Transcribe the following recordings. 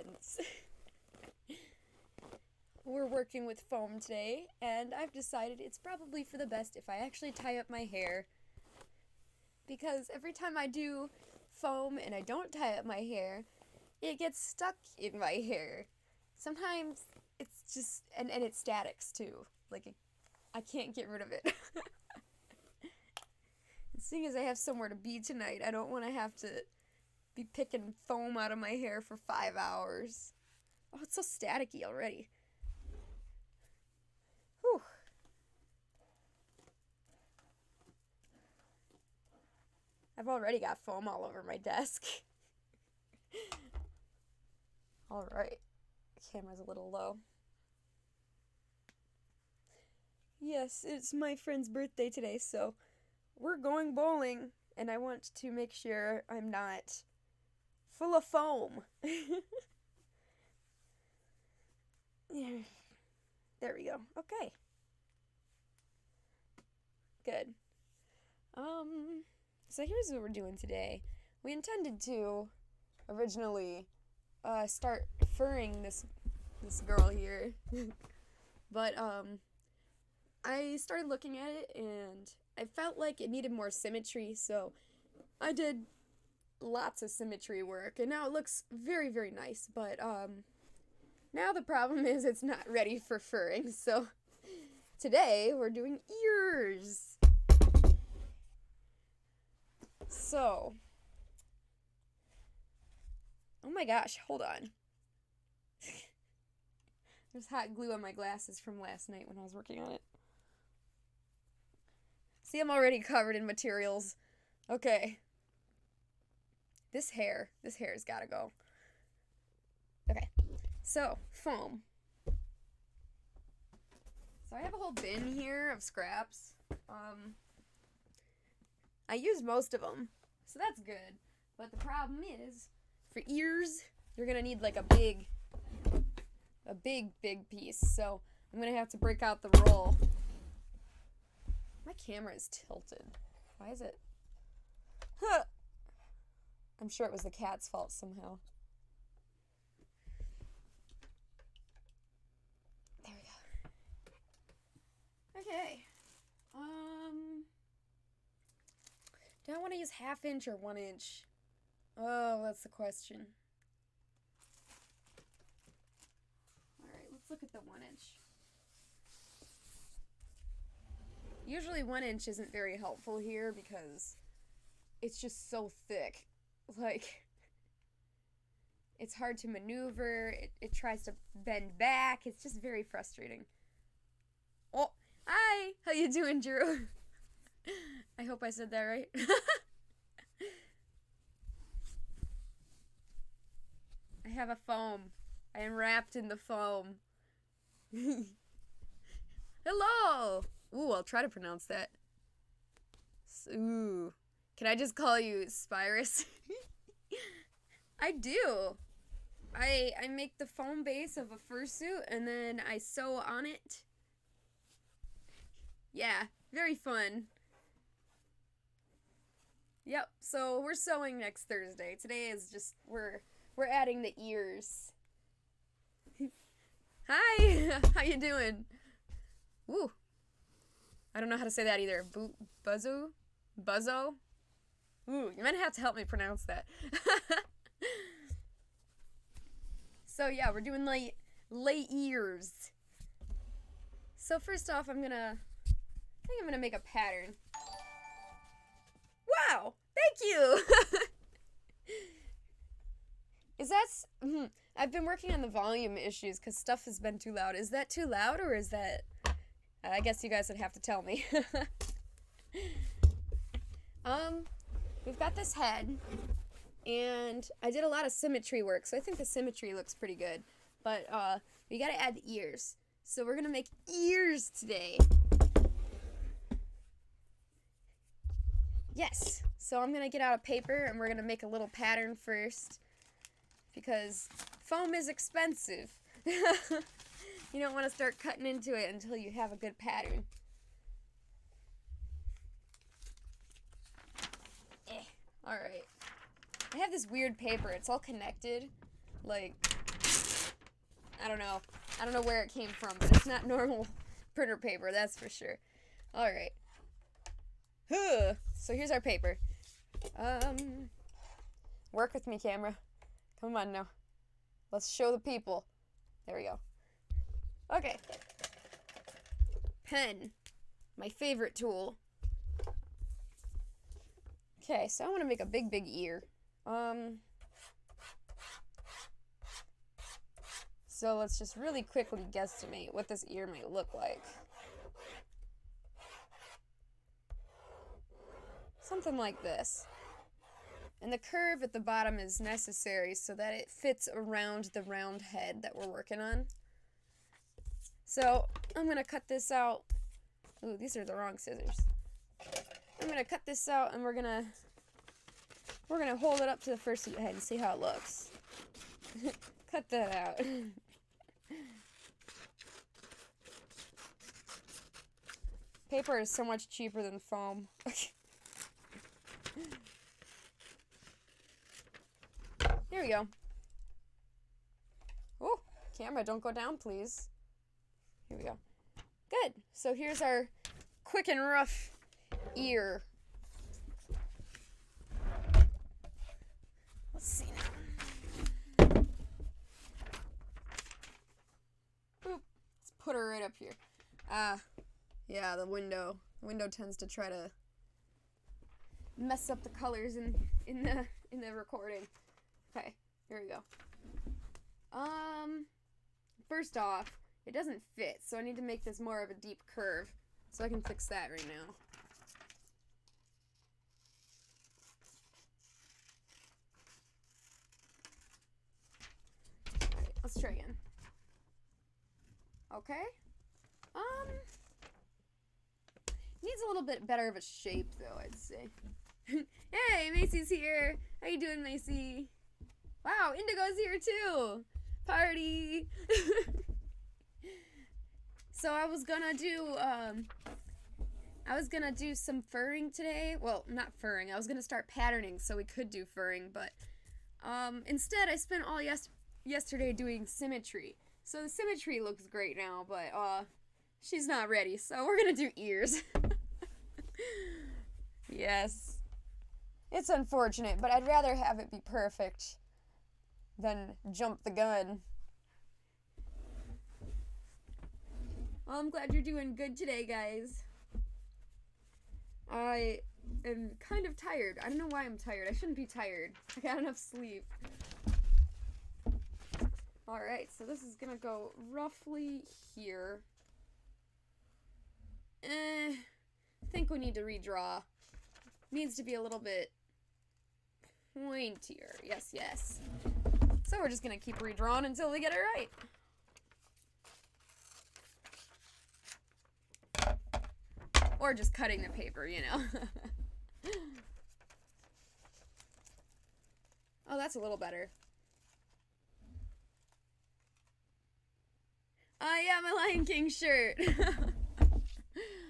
friends. We're working with foam today, and I've decided it's probably for the best if I actually tie up my hair. Because every time I do foam and I don't tie up my hair, it gets stuck in my hair. Sometimes it's just, and it statics too. Like, I can't get rid of it. Seeing as I have somewhere to be tonight, I don't want to have to be picking foam out of my hair for 5 hours. Oh, it's so staticky already. Whew. I've already got foam all over my desk. Alright. The camera's a little low. Yes, it's my friend's birthday today, so we're going bowling, and I want to make sure I'm not full of foam. There we go. Okay. Good. So here's what we're doing today. We intended to originally start furring this girl here. But I started looking at it and I felt like it needed more symmetry, so I did lots of symmetry work, and now it looks very, very nice, but now the problem is it's not ready for furring, so today we're doing ears. So, oh my gosh, hold on. There's hot glue on my glasses from last night when I was working on it. See, I'm already covered in materials. Okay. This hair's gotta go. Okay, so, foam. So I have a whole bin here of scraps. I used most of them, so that's good. But the problem is, for ears, you're gonna need like a big piece. So I'm gonna have to break out the roll. My camera is tilted. Why is it? Huh. I'm sure it was the cat's fault somehow. There we go. Okay. Do I want to use 1/2 inch or 1 inch? Oh, that's the question. Alright, let's look at the 1 inch. Usually 1 inch isn't very helpful here because it's just so thick. Like, it's hard to maneuver. It tries to bend back. It's just very frustrating. Oh, hi! How you doing, Drew? I hope I said that right. I have a foam. I am wrapped in the foam. Hello! Ooh, I'll try to pronounce that. Ooh. Can I just call you Spyrus? I do. I make the foam base of a fursuit and then I sew on it. Yeah, very fun. Yep, so we're sewing next Thursday. Today is just, we're adding the ears. Hi! How you doing? Ooh. I don't know how to say that either. Buzzo? Buzzo? Ooh, you might have to help me pronounce that. So yeah, we're doing lay ears. So first off, I think I'm gonna make a pattern. Wow! Thank you! Is that... I've been working on the volume issues because stuff has been too loud. Is that too loud or is that... I guess you guys would have to tell me. We've got this head, and I did a lot of symmetry work, so I think the symmetry looks pretty good. But, we gotta add the ears. So we're gonna make ears today. Yes! So I'm gonna get out a paper, and we're gonna make a little pattern first, because foam is expensive. You don't want to start cutting into it until you have a good pattern. Alright. I have this weird paper. It's all connected. Like, I don't know. I don't know where it came from, but it's not normal printer paper, that's for sure. Alright. So here's our paper. Work with me, camera. Come on now. Let's show the people. There we go. Okay. Pen. My favorite tool. Okay, so I want to make a big, big ear. So let's just really quickly guesstimate what this ear might look like. Something like this. And the curve at the bottom is necessary so that it fits around the round head that we're working on. So I'm going to cut this out. Ooh, these are the wrong scissors. I'm going to cut this out and we're going to hold it up to the fursuit head and see how it looks. Cut that out. Paper is so much cheaper than foam. There we go. Oh, camera, don't go down, please. Here we go. Good. So here's our quick and rough ear. Let's see now. Boop. Let's put her right up here. Yeah, the window. The window tends to try to mess up the colors in the recording. Okay, here we go. First off, it doesn't fit, so I need to make this more of a deep curve. So I can fix that right now. Alright, let's try again. Okay. Needs a little bit better of a shape, though, I'd say. Hey, Macy's here! How you doing, Macy? Wow, Indigo's here, too! Party! So I was gonna do some furring today. Well, not furring. I was gonna start patterning so we could do furring, but instead I spent all yesterday doing symmetry. So the symmetry looks great now, but she's not ready, so we're gonna do ears. Yes. It's unfortunate, but I'd rather have it be perfect than jump the gun. Well, I'm glad you're doing good today, guys. I am kind of tired. I don't know why I'm tired. I shouldn't be tired. I got enough sleep. Alright, so this is gonna go roughly here. I think we need to redraw. Needs to be a little bit pointier. Yes, yes. So we're just gonna keep redrawing until we get it right. Or just cutting the paper, you know. Oh, that's a little better. Yeah, my Lion King shirt.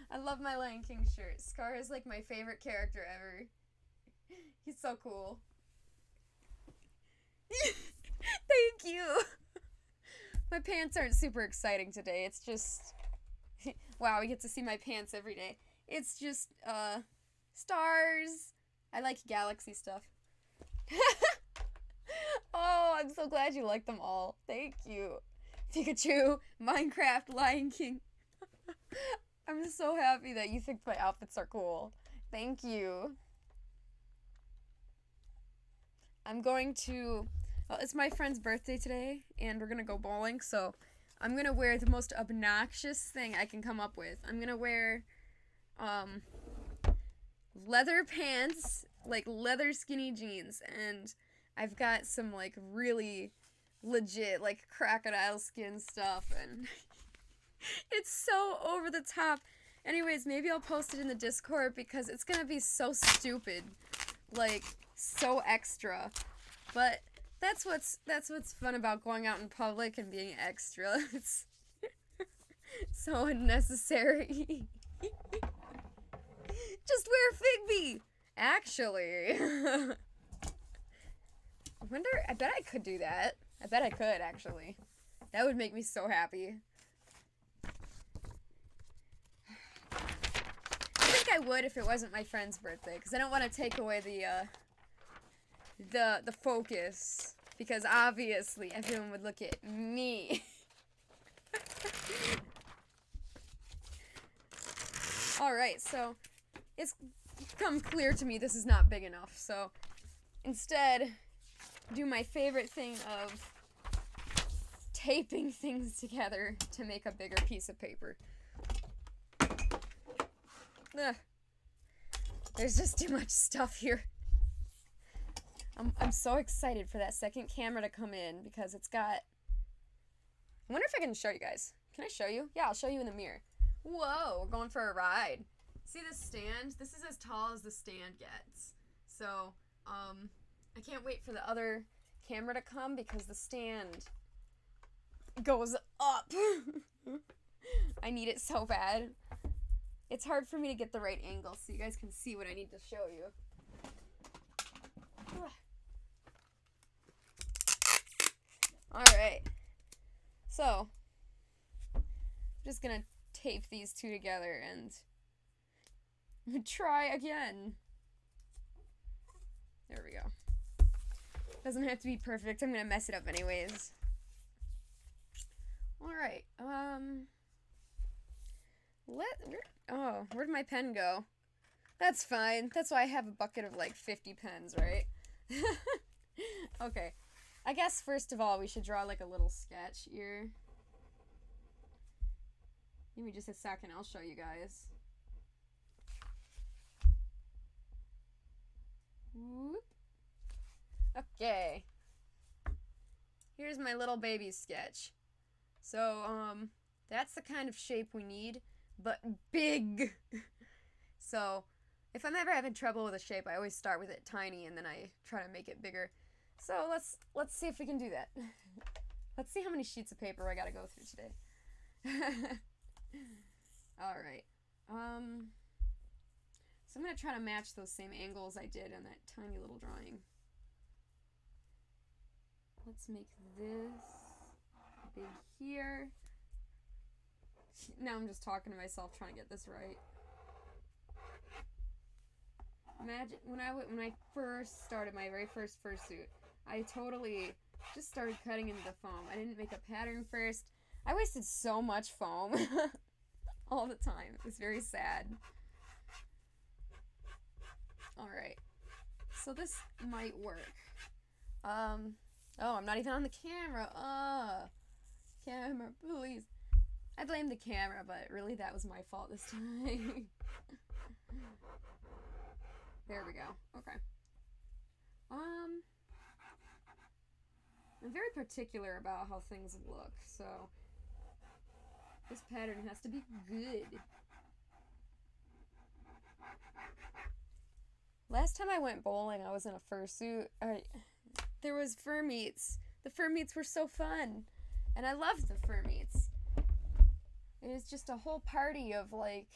I love my Lion King shirt. Scar is like my favorite character ever. He's so cool. Thank you. My pants aren't super exciting today. It's just... Wow, we get to see my pants every day. It's just, stars. I like galaxy stuff. Oh, I'm so glad you like them all. Thank you. Pikachu, Minecraft, Lion King. I'm so happy that you think my outfits are cool. Thank you. I'm going to... Well, it's my friend's birthday today, and we're gonna go bowling, so I'm gonna wear the most obnoxious thing I can come up with. I'm gonna wear, leather pants, like leather skinny jeans, and I've got some, like, really legit, like, crocodile skin stuff, and it's so over the top. Anyways, maybe I'll post it in the Discord, because it's gonna be so stupid, like, so extra, but... That's what's fun about going out in public and being extra. It's so unnecessary. Just wear Figby! Actually. I bet I could do that. I bet I could, actually. That would make me so happy. I think I would if it wasn't my friend's birthday, because I don't want to take away the focus, because obviously everyone would look at me. Alright, so it's become clear to me this is not big enough, so instead, do my favorite thing of taping things together to make a bigger piece of paper. Ugh. There's just too much stuff here. I'm so excited for that second camera to come in because it's got... I wonder if I can show you guys. Can I show you? Yeah, I'll show you in the mirror. Whoa, we're going for a ride. See this stand? This is as tall as the stand gets. So, I can't wait for the other camera to come because the stand goes up. I need it so bad. It's hard for me to get the right angle so you guys can see what I need to show you. Alright. So, I'm just gonna tape these two together and try again. There we go. Doesn't have to be perfect. I'm gonna mess it up anyways. Alright, where'd my pen go? That's fine. That's why I have a bucket of like 50 pens, right? Okay. I guess first of all we should draw like a little sketch here. Give me just a second, I'll show you guys. Whoop. Okay. Here's my little baby sketch. So, that's the kind of shape we need, but big. So, if I'm ever having trouble with a shape, I always start with it tiny and then I try to make it bigger. So, let's see if we can do that. Let's see how many sheets of paper I gotta go through today. Alright. So I'm gonna try to match those same angles I did in that tiny little drawing. Let's make this big here. Now I'm just talking to myself trying to get this right. Imagine when I first started my very first fursuit, I totally just started cutting into the foam. I didn't make a pattern first. I wasted so much foam all the time. It was very sad. Alright. So this might work. Oh, I'm not even on the camera. Camera, please. I blame the camera, but really that was my fault this time. There we go. Okay. I'm very particular about how things look, so this pattern has to be good. Last time I went bowling, I was in a fursuit. There was fur meets. The fur meets were so fun, and I loved the fur meets. It was just a whole party of like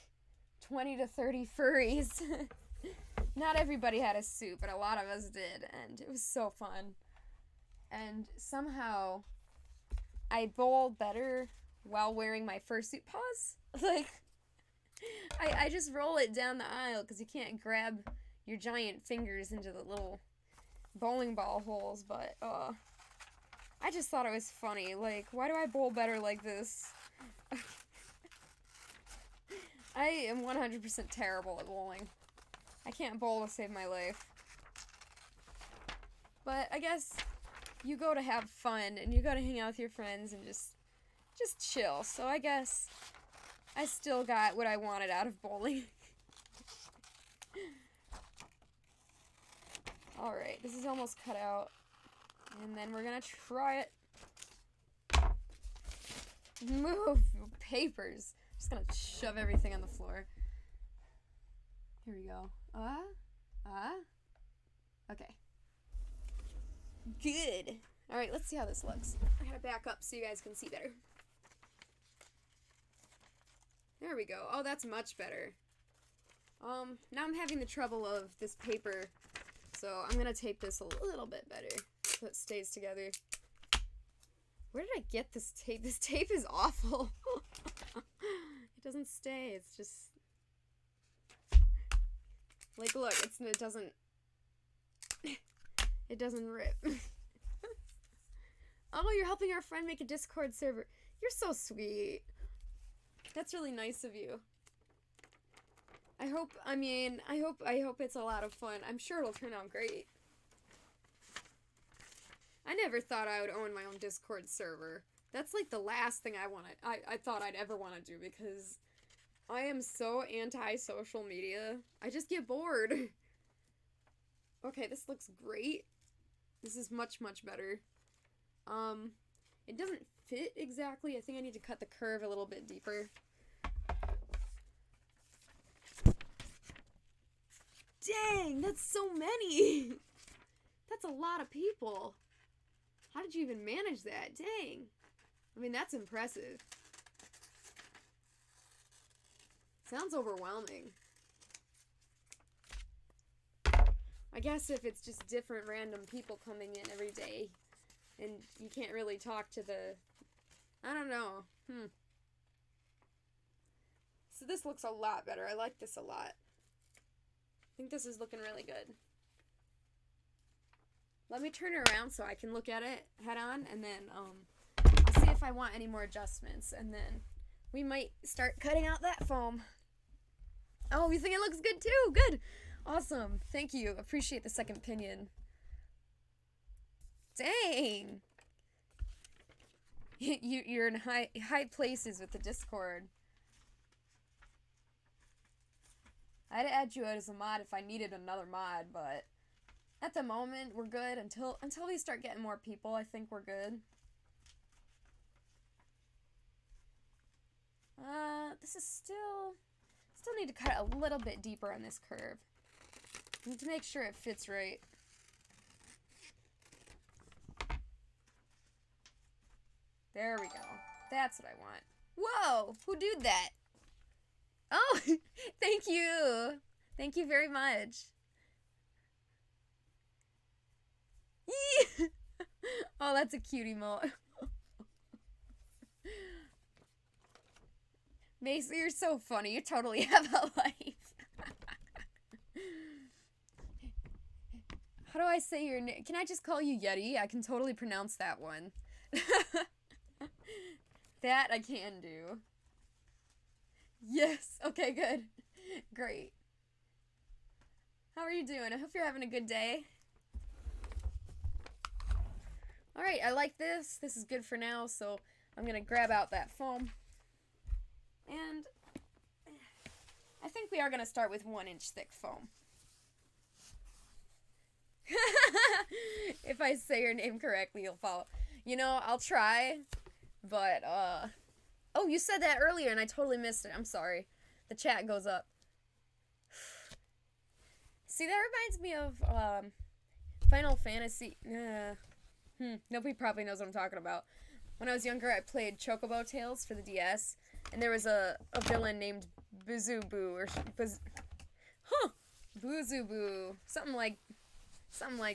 20 to 30 furries. Not everybody had a suit, but a lot of us did, and it was so fun. And somehow, I bowled better while wearing my fursuit paws. Like, I just roll it down the aisle because you can't grab your giant fingers into the little bowling ball holes, but I just thought it was funny. Like, why do I bowl better like this? I am 100% terrible at bowling. I can't bowl to save my life. But I guess you go to have fun and you go to hang out with your friends and just chill. So I guess I still got what I wanted out of bowling. Alright, this is almost cut out. And then we're gonna try it. Move papers. Just gonna shove everything on the floor. Here we go. Okay. Good. Alright, let's see how this looks. I gotta back up so you guys can see better. There we go. Oh, that's much better. Now I'm having the trouble of this paper, so I'm gonna tape this a little bit better so it stays together. Where did I get this tape? This tape is awful. It doesn't stay. It's just... Like, look, it doesn't... It doesn't rip. Oh, you're helping our friend make a Discord server. You're so sweet. That's really nice of you. I hope it's a lot of fun. I'm sure it'll turn out great. I never thought I would own my own Discord server. That's like the last thing I thought I'd ever want to do, because I am so anti-social media. I just get bored. Okay, this looks great. This is much, much better. It doesn't fit exactly. I think I need to cut the curve a little bit deeper. Dang, that's so many. That's a lot of people. How did you even manage that? Dang. I mean, that's impressive. Sounds overwhelming. I guess if it's just different random people coming in every day and you can't really talk to the... I don't know. So this looks a lot better. I like this a lot. I think this is looking really good. Let me turn it around so I can look at it head on, and then I'll see if I want any more adjustments, and then we might start cutting out that foam. Oh, you think it looks good too? Good. Awesome. Thank you. Appreciate the second opinion. Dang. You're in high places with the Discord. I'd add you as a mod if I needed another mod, but at the moment we're good until we start getting more people. I think we're good. This is still need to cut a little bit deeper on this curve. Need to make sure it fits right. There we go. That's what I want. Whoa! Who did that? Oh! Thank you! Thank you very much. Yee! Oh, that's a cute emote. Macy, you're so funny. You totally have a life. How do I say your name? Can I just call you Yeti? I can totally pronounce that one. That I can do. Yes. Okay, good. Great. How are you doing? I hope you're having a good day. Alright, I like this. This is good for now, so I'm gonna grab out that foam. And I think we are gonna start with 1-inch thick foam. If I say your name correctly, you'll follow. You know, I'll try, but, oh, you said that earlier and I totally missed it. I'm sorry. The chat goes up. See, that reminds me of, Final Fantasy. Nobody probably knows what I'm talking about. When I was younger, I played Chocobo Tales for the DS, and there was a villain named Buzubu, or Buzubu, something like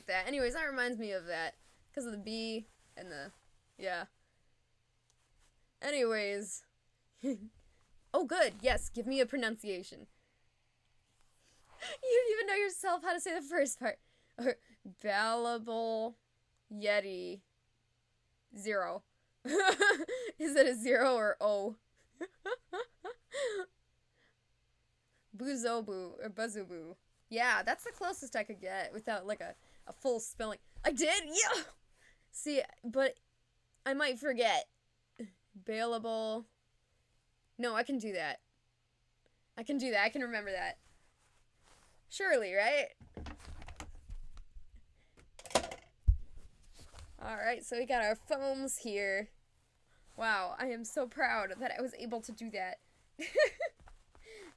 that. Anyways, that reminds me of that, because of the B and the, yeah. Anyways, oh good, yes, give me a pronunciation. You don't even know yourself how to say the first part. Valuable Yeti 0. Is it a 0 or O? Buzobu or Buzubu. Yeah, that's the closest I could get without like a full spelling. I did? Yeah! See, but I might forget. Bailable. No, I can do that. I can do that. I can remember that. Surely, right? Alright, so we got our foams here. Wow, I am so proud that I was able to do that.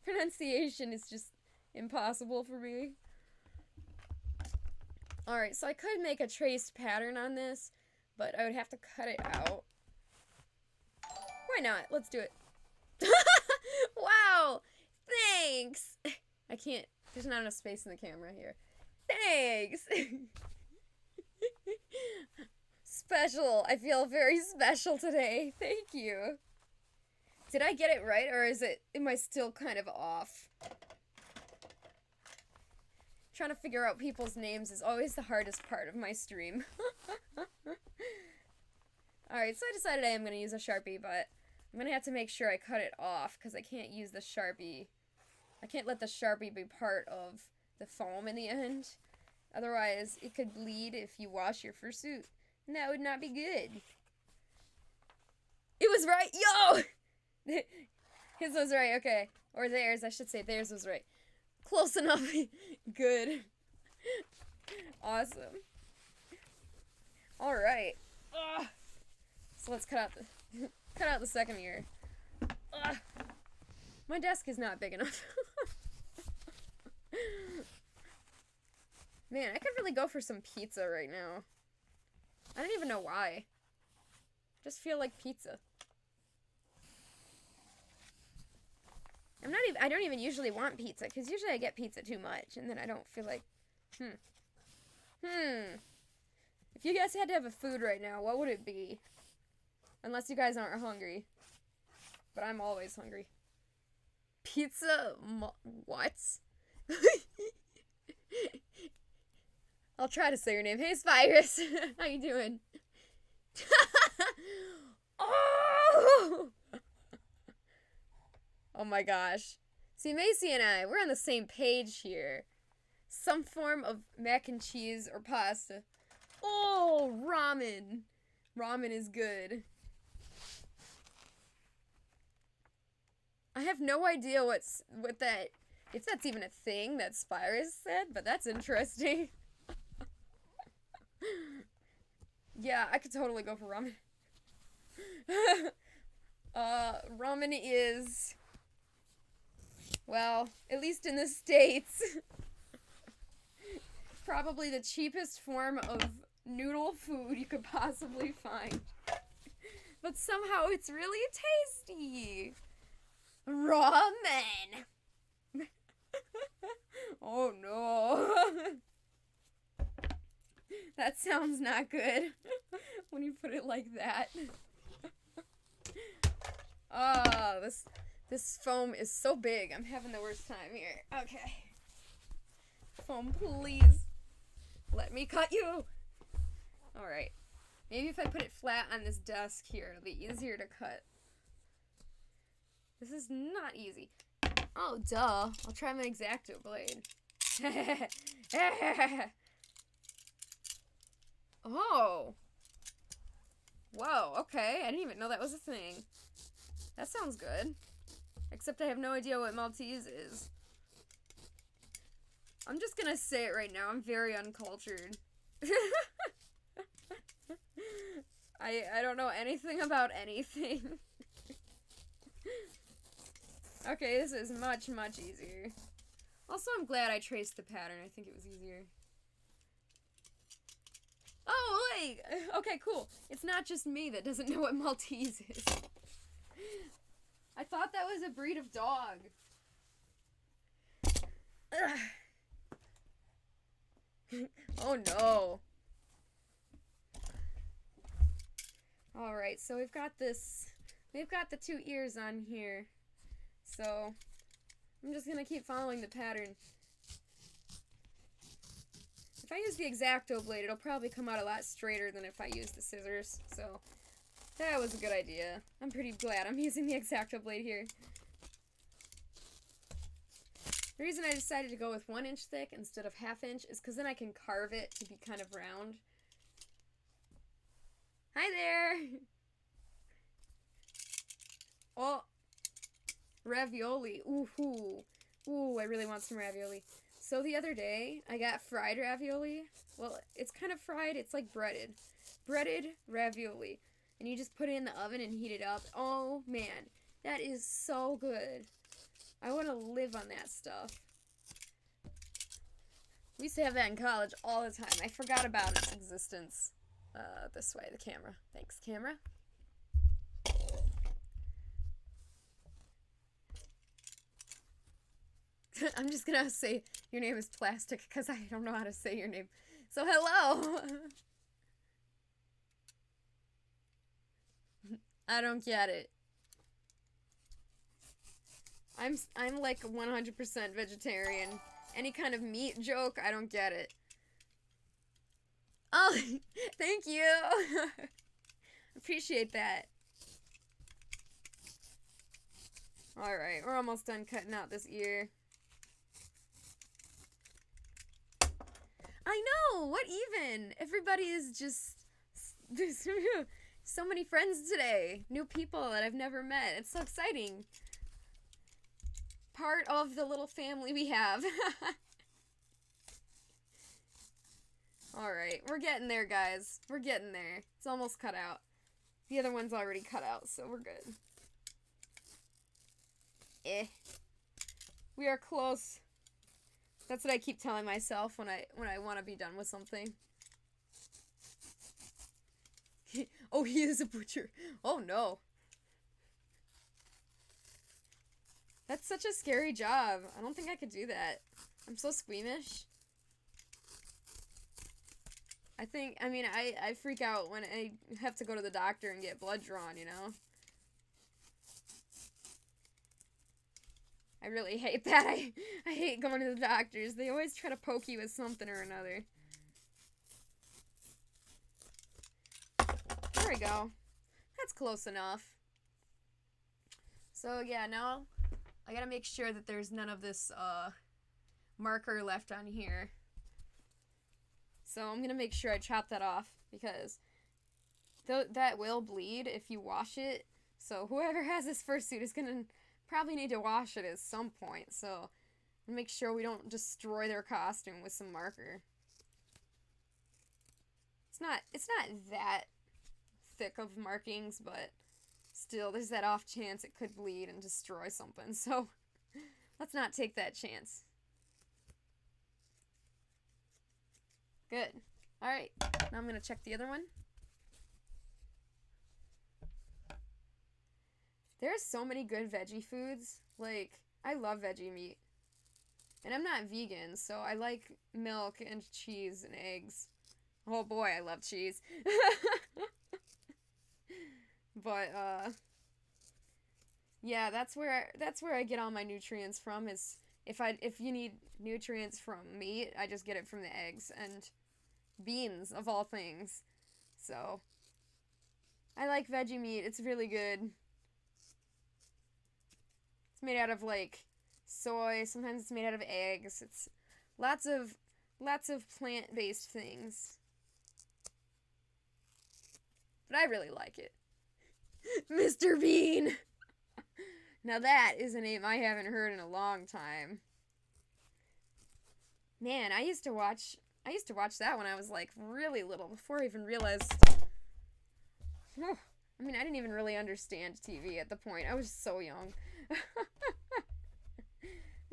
Pronunciation is just impossible for me. Alright, so I could make a traced pattern on this, but I would have to cut it out. Why not? Let's do it. Wow! Thanks! I can't, there's not enough space in the camera here. Thanks! special. I feel very special today. Thank you. Did I get it right, or am I still kind of off? Trying to figure out people's names is always the hardest part of my stream. Alright, so I decided I am going to use a Sharpie, but I'm going to have to make sure I cut it off, because I can't use the Sharpie. I can't let the Sharpie be part of the foam in the end. Otherwise, it could bleed if you wash your Fursuit, and that would not be good. It was right! Yo! His was right, okay. Or theirs, I should say theirs was right. Close enough. Good. Awesome. Alright. So let's cut out the second ear. My desk is not big enough. Man, I could really go for some pizza right now. I don't even know why. Just feel like pizza. I don't even usually want pizza, because usually I get pizza too much, and then I don't feel like, If you guys had to have a food right now, what would it be? Unless you guys aren't hungry. But I'm always hungry. Pizza, what? I'll try to say your name. Hey, Spyrus! How you doing? Oh! Oh my gosh. See, Macy and I, we're on the same page here. Some form of mac and cheese or pasta. Oh, ramen. Ramen is good. I have no idea if that's even a thing that Spyrus said, but that's interesting. Yeah, I could totally go for ramen. Ramen is, well, at least in the States, probably the cheapest form of noodle food you could possibly find. But somehow it's really tasty. Ramen. Oh no. That sounds not good when you put it like that. Oh, this foam is so big. I'm having the worst time here. Okay. Foam, please. Let me cut you. Alright. Maybe if I put it flat on this desk here, it'll be easier to cut. This is not easy. Oh, duh. I'll try my X-Acto blade. Oh. Whoa, okay. I didn't even know that was a thing. That sounds good. Except I have no idea what Maltese is. I'm just gonna say it right now. I'm very uncultured. I don't know anything about anything. Okay, this is much, much easier. Also, I'm glad I traced the pattern. I think it was easier. Oh, wait! Okay, cool. It's not just me that doesn't know what Maltese is. I thought that was a breed of dog. Oh no. Alright, so we've got the 2 ears on here. So, I'm just gonna keep following the pattern. If I use the X-Acto blade, it'll probably come out a lot straighter than if I use the scissors. So, that was a good idea. I'm pretty glad I'm using the X-Acto blade here. The reason I decided to go with 1 inch thick instead of 1/2 inch is because then I can carve it to be kind of round. Hi there! Oh! Ravioli. Ooh, ooh, I really want some ravioli. So the other day, I got fried ravioli. Well, it's kind of fried, it's like breaded. Breaded ravioli. And you just put it in the oven and heat it up. Oh, man. That is so good. I want to live on that stuff. We used to have that in college all the time. I forgot about its existence. This way, the camera. Thanks, camera. I'm just gonna say your name is Plastic because I don't know how to say your name. So, hello! I don't get it. I'm like 100% vegetarian. Any kind of meat joke, I don't get it. Oh, thank you. Appreciate that. Alright, we're almost done cutting out this ear. I know! What even? Everybody is just... There's so many friends today. New people that I've never met. It's so exciting. Part of the little family we have. Alright, we're getting there, guys. We're getting there. It's almost cut out. The other one's already cut out, so we're good. We are close. That's what I keep telling myself when I want to be done with something. Oh, he is a butcher. Oh, no. That's such a scary job. I don't think I could do that. I'm so squeamish. I freak out when I have to go to the doctor and get blood drawn, you know? I really hate that. I hate going to the doctors. They always try to poke you with something or another. There we go. That's close enough. So, yeah, now I gotta make sure that there's none of this, marker left on here. So I'm gonna make sure I chop that off, because that will bleed if you wash it. So whoever has this fursuit is gonna probably need to wash it at some point. So make sure we don't destroy their costume with some marker. It's not that thick of markings, but still, there's that off chance it could bleed and destroy something. So let's not take that chance. Good. Alright, now I'm gonna check the other one. There's so many good veggie foods. Like, I love veggie meat. And I'm not vegan, so I like milk and cheese and eggs. Oh boy, I love cheese. But, yeah, that's where I get all my nutrients from, is if you need nutrients from meat, I just get it from the eggs and beans, of all things. So, I like veggie meat. It's really good. It's made out of, like, soy. Sometimes it's made out of eggs. It's lots of plant-based things. But I really like it. Mr. Bean! Now that is a name I haven't heard in a long time. Man, I used to watch that when I was, like, really little, before I even realized... I mean, I didn't even really understand TV at the point. I was so young.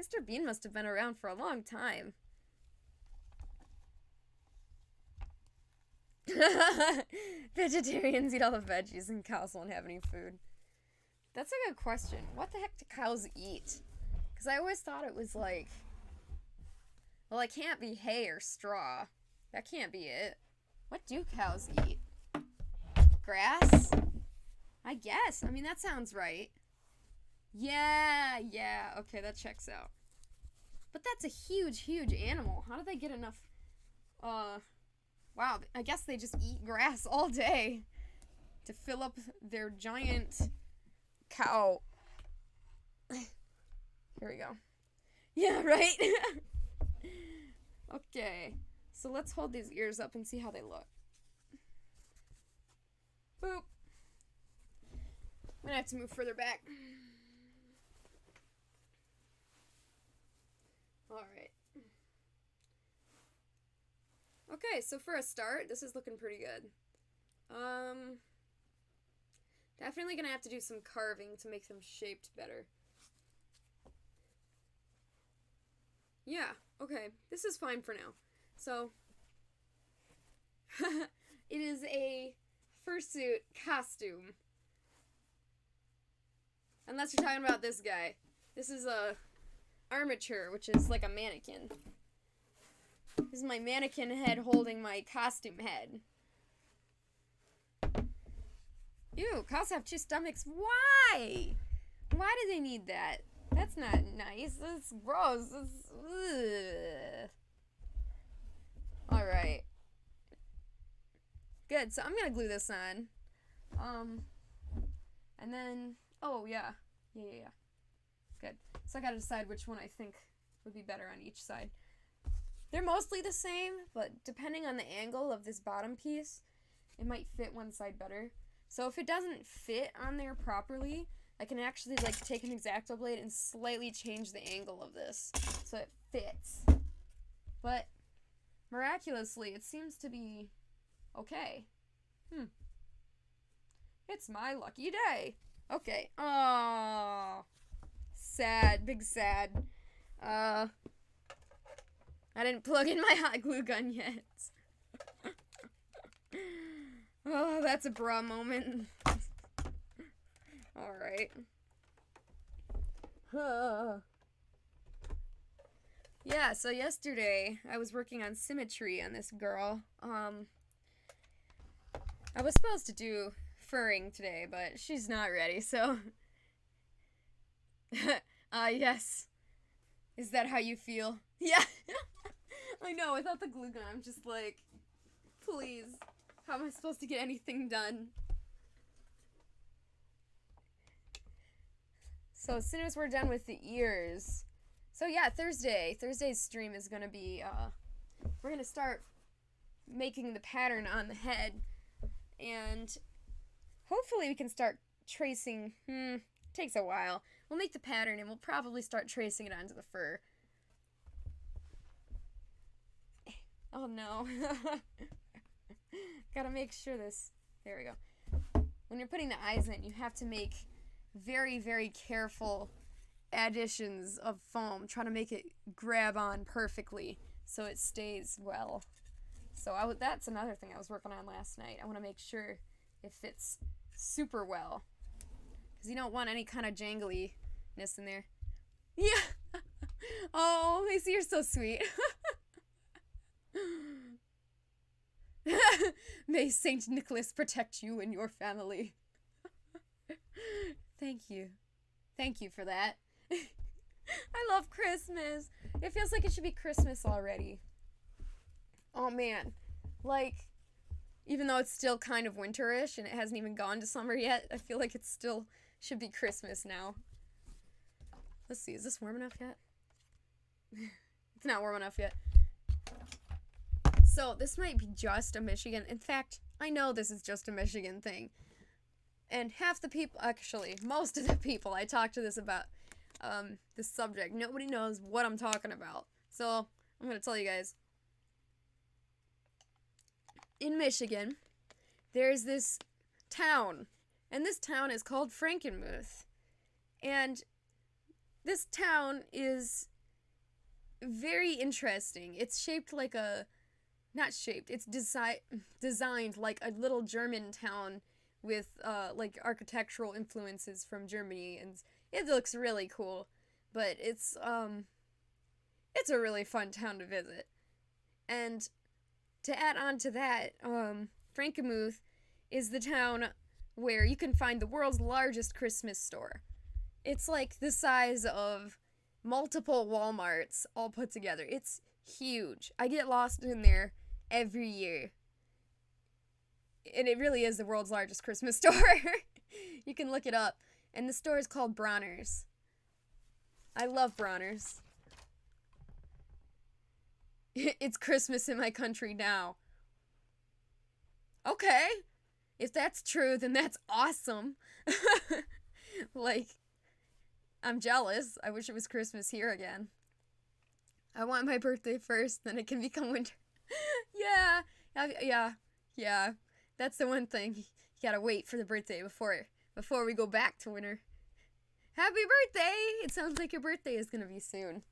Mr. Bean must have been around for a long time. Vegetarians eat all the veggies and cows won't have any food. That's a good question. What the heck do cows eat? Because I always thought it was like... Well, it can't be hay or straw. That can't be it. What do cows eat? Grass? I guess. I mean, that sounds right. Yeah. Okay, that checks out. But that's a huge, huge animal. How do they get enough... Wow, I guess they just eat grass all day to fill up their giant cow. Here we go. Yeah, right? Okay, so let's hold these ears up and see how they look. Boop. I'm gonna have to move further back. Alright. Okay, so for a start, this is looking pretty good. Definitely gonna have to do some carving to make them shaped better. Yeah, okay, this is fine for now. So, it is a fursuit costume. Unless you're talking about this guy. This is a armature, which is like a mannequin. This is my mannequin head holding my costume head. Ew, cows have two stomachs. Why? Why do they need that? That's not nice. That's gross. That's... Alright. Good, so I'm gonna glue this on. And then... Oh, yeah. Yeah. Good. So I gotta decide which one I think would be better on each side. They're mostly the same, but depending on the angle of this bottom piece, it might fit one side better. So if it doesn't fit on there properly, I can actually like take an X-Acto blade and slightly change the angle of this so it fits. But miraculously, it seems to be okay. It's my lucky day. Okay. Oh, sad, big sad. I didn't plug in my hot glue gun yet. Oh, that's a bra moment. Alright. Yeah, so yesterday I was working on symmetry on this girl. I was supposed to do furring today, but she's not ready, so... yes. Is that how you feel? Yeah. I know, without the glue gun, I'm just like, please, how am I supposed to get anything done? So as soon as we're done with the ears, so yeah, Thursday's stream is gonna be, we're gonna start making the pattern on the head, and hopefully we can start tracing, takes a while. We'll make the pattern and we'll probably start tracing it onto the fur. Oh no. Gotta make sure this, there we go. When you're putting the eyes in, you have to make very, very careful additions of foam. Try to make it grab on perfectly so it stays well. So that's another thing I was working on last night. I want to make sure it fits super well. Because you don't want any kind of jangliness in there. Yeah! Oh, Macy, you're so sweet. May Saint Nicholas protect you and your family. Thank you. Thank you for that. I love Christmas. It feels like it should be Christmas already. Oh man. Like, even though it's still kind of winterish and it hasn't even gone to summer yet, I feel like it still should be Christmas now. Let's see, is this warm enough yet? It's not warm enough yet. So, this might be just a Michigan. In fact, I know this is just a Michigan thing. And half the people, actually, most of the people I talk to this about, this subject, nobody knows what I'm talking about. So, I'm gonna tell you guys. In Michigan, there's this town, and this town is called Frankenmuth. And this town is very interesting. It's shaped like a, not shaped, it's designed like a little German town with, like, architectural influences from Germany, and it looks really cool, but it's a really fun town to visit. And to add on to that, Frankenmuth is the town where you can find the world's largest Christmas store. It's like the size of multiple Walmarts all put together. It's huge. I get lost in there every year. And it really is the world's largest Christmas store. You can look it up. And the store is called Bronner's. I love Bronner's. It's Christmas in my country now. Okay. If that's true, then that's awesome. Like, I'm jealous. I wish it was Christmas here again. I want my birthday first, then it can become winter. Yeah. That's the one thing. You gotta wait for the birthday before we go back to winter. Happy birthday! It sounds like your birthday is gonna be soon.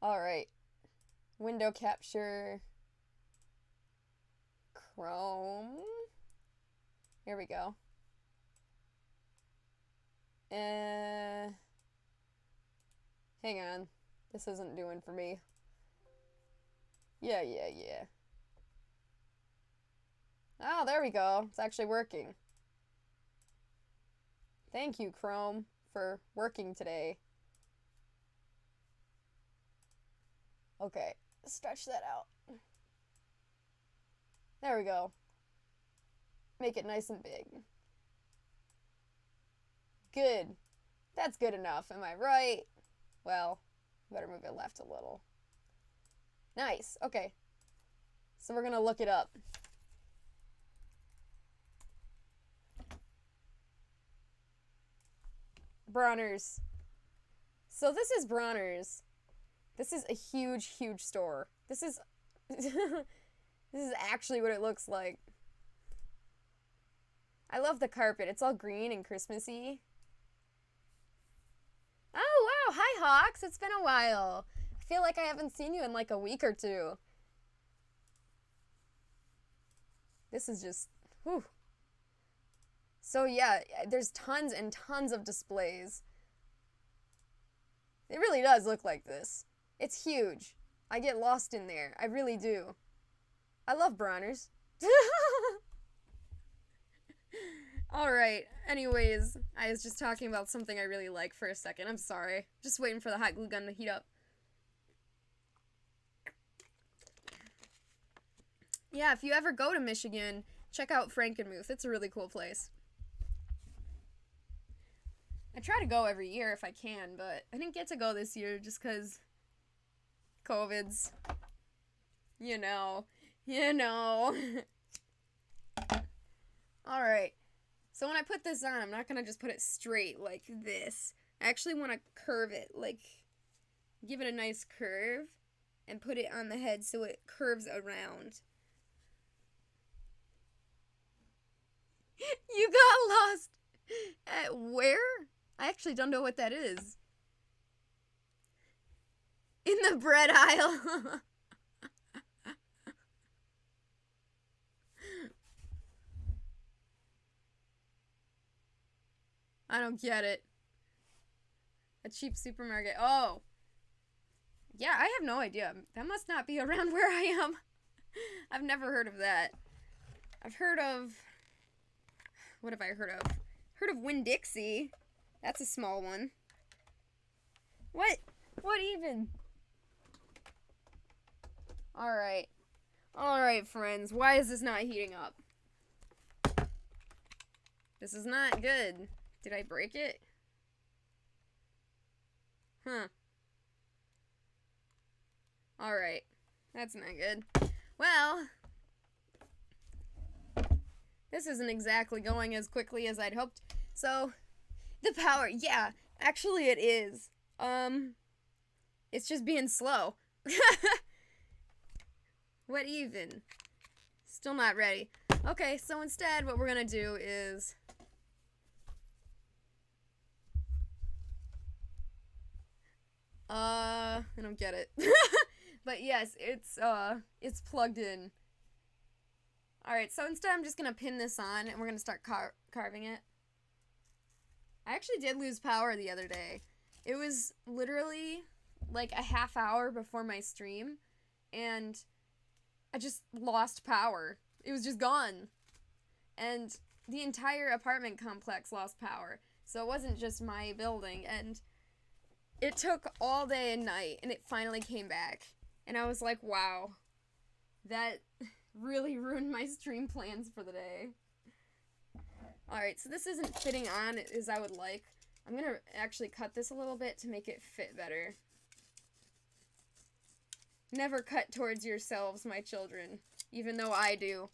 Alright. Window capture. Chrome. Here we go. Hang on. This isn't doing for me. Yeah. Oh, there we go. It's actually working. Thank you, Chrome, for working today. Okay, stretch that out. There we go. Make it nice and big. Good. That's good enough, am I right? Well, better move it left a little. Nice, okay. So we're gonna look it up. Bronner's. So this is Bronner's. This is a huge, huge store. This is this is actually what it looks like. I love the carpet. It's all green and Christmassy. Oh, wow. Hi, Hawks. It's been a while. I feel like I haven't seen you in like a week or two. This is just, whew. So yeah, there's tons and tons of displays. It really does look like this. It's huge. I get lost in there. I really do. I love Bronner's. Alright, anyways, I was just talking about something I really like for a second. I'm sorry. Just waiting for the hot glue gun to heat up. Yeah, if you ever go to Michigan, check out Frankenmuth. It's a really cool place. I try to go every year if I can, but I didn't get to go this year just because COVID's. You know. Alright. So when I put this on, I'm not going to just put it straight like this. I actually want to curve it, like, give it a nice curve and put it on the head so it curves around. You got lost at where? I actually don't know what that is. In the bread aisle. I don't get it. A cheap supermarket. Oh. Yeah, I have no idea. That must not be around where I am. I've never heard of that. I've heard of... What have I heard of? Heard of Winn-Dixie. That's a small one. What? What even? Alright. Alright, friends. Why is this not heating up? This is not good. Did I break it? Huh. Alright. That's not good. Well, this isn't exactly going as quickly as I'd hoped. So, the power, yeah, actually it is. It's just being slow. What even? Still not ready. Okay, so instead what we're gonna do is... I don't get it. But yes, it's plugged in. Alright, so instead I'm just gonna pin this on and we're gonna start carving it. I actually did lose power the other day. It was literally like a half hour before my stream and I just lost power. It was just gone. And the entire apartment complex lost power. So it wasn't just my building, and it took all day and night, and it finally came back. And I was like, wow, that really ruined my stream plans for the day. Alright, so this isn't fitting on as I would like. I'm gonna actually cut this a little bit to make it fit better. Never cut towards yourselves, my children. Even though I do.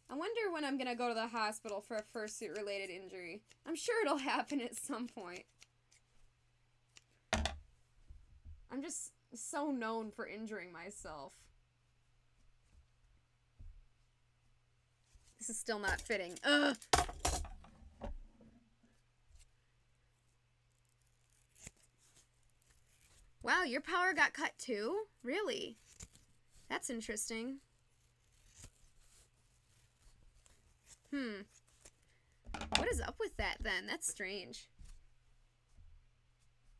I wonder when I'm gonna go to the hospital for a fursuit related injury. I'm sure it'll happen at some point. I'm just so known for injuring myself. This is still not fitting. Ugh! Wow, your power got cut too? Really? That's interesting. What is up with that then? That's strange.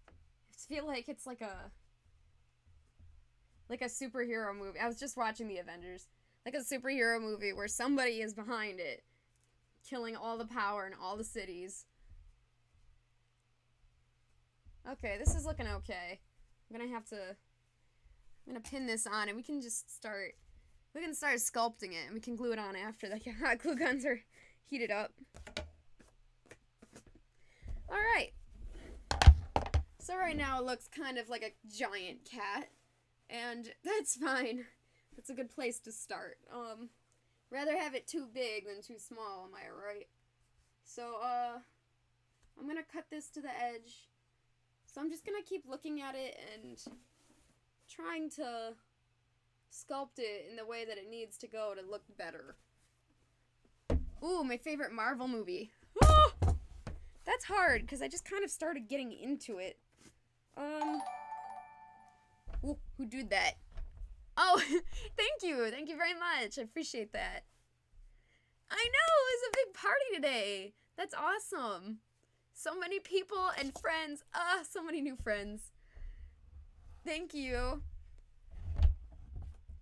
I feel like it's like a... like a superhero movie. I was just watching The Avengers. Like a superhero movie where somebody is behind it, killing all the power in all the cities. Okay, this is looking okay. I'm gonna pin this on and we can start sculpting it and we can glue it on after the hot glue guns are heated up. Alright. So right now it looks kind of like a giant cat. And that's fine. That's a good place to start. Rather have it too big than too small, am I right? So, I'm gonna cut this to the edge. So I'm just gonna keep looking at it and trying to sculpt it in the way that it needs to go to look better. Ooh, my favorite Marvel movie. Oh! That's hard, because I just kind of started getting into it. Ooh, who did that? Oh, thank you. Thank you very much. I appreciate that. I know, it was a big party today. That's awesome. So many people and friends. So many new friends. Thank you.